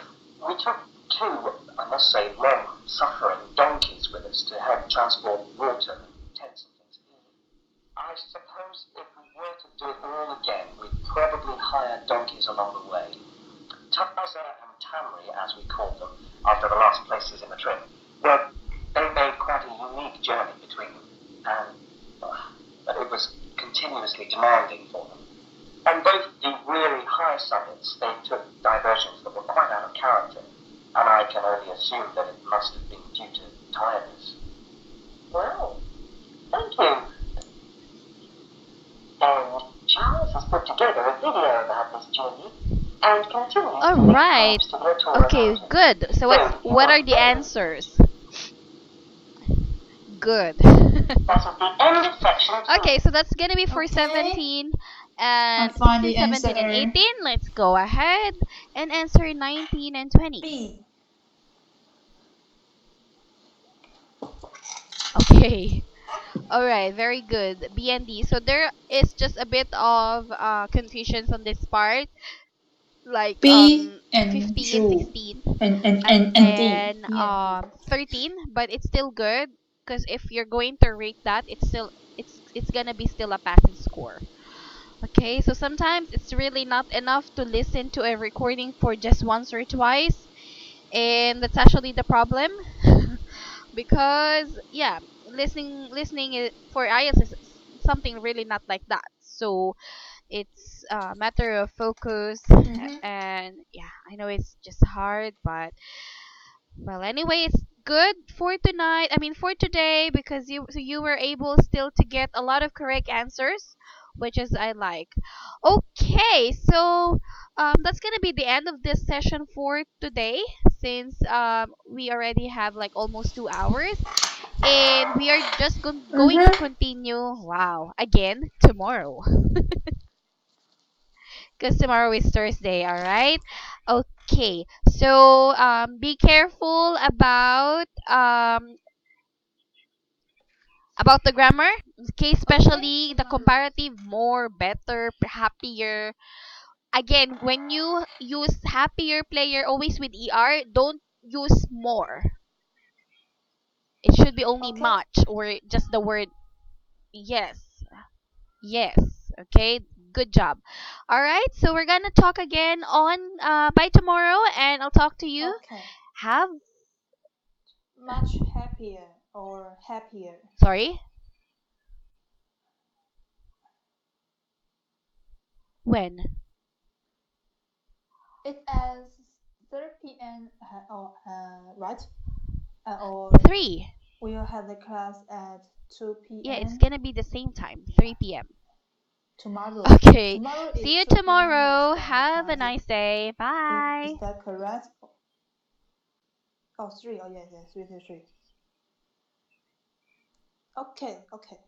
Speaker 5: we took two, I must say, long suffering donkeys with us to help transport water and tents and things. I suppose if we were to do it all again, we'd probably hire donkeys along the way. Taza and Tamri, as we called them, after the last places in the trip, well, they made quite a unique journey between them, and it was continuously demanding for them. On both the really high summits, they took diversions that were quite out of character, and I can only assume that it must have been due to tiredness.
Speaker 6: Well, thank you. And Charles has put together a video about this journey and continues to link
Speaker 1: Alright.
Speaker 6: to their tour
Speaker 1: Okay,
Speaker 6: about it.
Speaker 1: good. So what are the answers? Good.
Speaker 6: That is the end of section 2.
Speaker 1: Okay, so that's gonna be for
Speaker 2: Okay.
Speaker 1: 17 and
Speaker 2: I find
Speaker 1: 16,
Speaker 2: the
Speaker 1: 17 and
Speaker 2: answer.
Speaker 1: 18. Let's go ahead and answer 19 and 20.
Speaker 2: B.
Speaker 1: Okay. Alright, very good. B and D. So there is just a bit of confusions on this part. Like
Speaker 2: B and
Speaker 1: 15,
Speaker 2: Drew.
Speaker 1: 16,
Speaker 2: And
Speaker 1: and
Speaker 2: D.
Speaker 1: then
Speaker 2: Yeah.
Speaker 1: 13, but it's still good because if you're going to rate that, it's it's gonna be still a passing score. Okay, so sometimes it's really not enough to listen to a recording for just once or twice, and that's actually the problem. Because yeah, for IELTS is something really not like that. So it's a matter of focus,
Speaker 2: Mm-hmm.
Speaker 1: and yeah, I know it's just hard, but well, anyway, it's good for tonight. I mean, for today, because you were able still to get a lot of correct answers, which is I like. Okay, so that's gonna be the end of this session for today, since we already have like almost 2 hours, and we are just going to
Speaker 2: Mm-hmm.
Speaker 1: continue. Wow, again tomorrow, because tomorrow is Thursday. All right. Okay. So be careful about the grammar. Okay,
Speaker 2: Okay.
Speaker 1: especially the comparative, more, better, happier. Again, when you use happier player always with er, don't use more. It should be only
Speaker 2: Okay.
Speaker 1: much or just the word yes. Yes. Okay. Good job. All right. So we're gonna talk again on by tomorrow, and I'll talk to you.
Speaker 2: Okay.
Speaker 1: Have
Speaker 2: Much happier or happier.
Speaker 1: sorry. When
Speaker 2: It is 3 p.m. Right? Or
Speaker 1: 3.
Speaker 2: we'll have the class at 2
Speaker 1: Yeah, it's
Speaker 2: p.m.
Speaker 1: gonna be the same time, 3 p.m.
Speaker 2: tomorrow.
Speaker 1: Okay.
Speaker 2: Tomorrow
Speaker 1: See
Speaker 2: is
Speaker 1: you
Speaker 2: 2 p.m. we'll
Speaker 1: tomorrow.
Speaker 2: start the
Speaker 1: Have a
Speaker 2: class.
Speaker 1: nice day.
Speaker 2: Is
Speaker 1: Bye.
Speaker 2: that correct? Oh, three. Oh, yes, yes, 3 to 3. Okay, okay.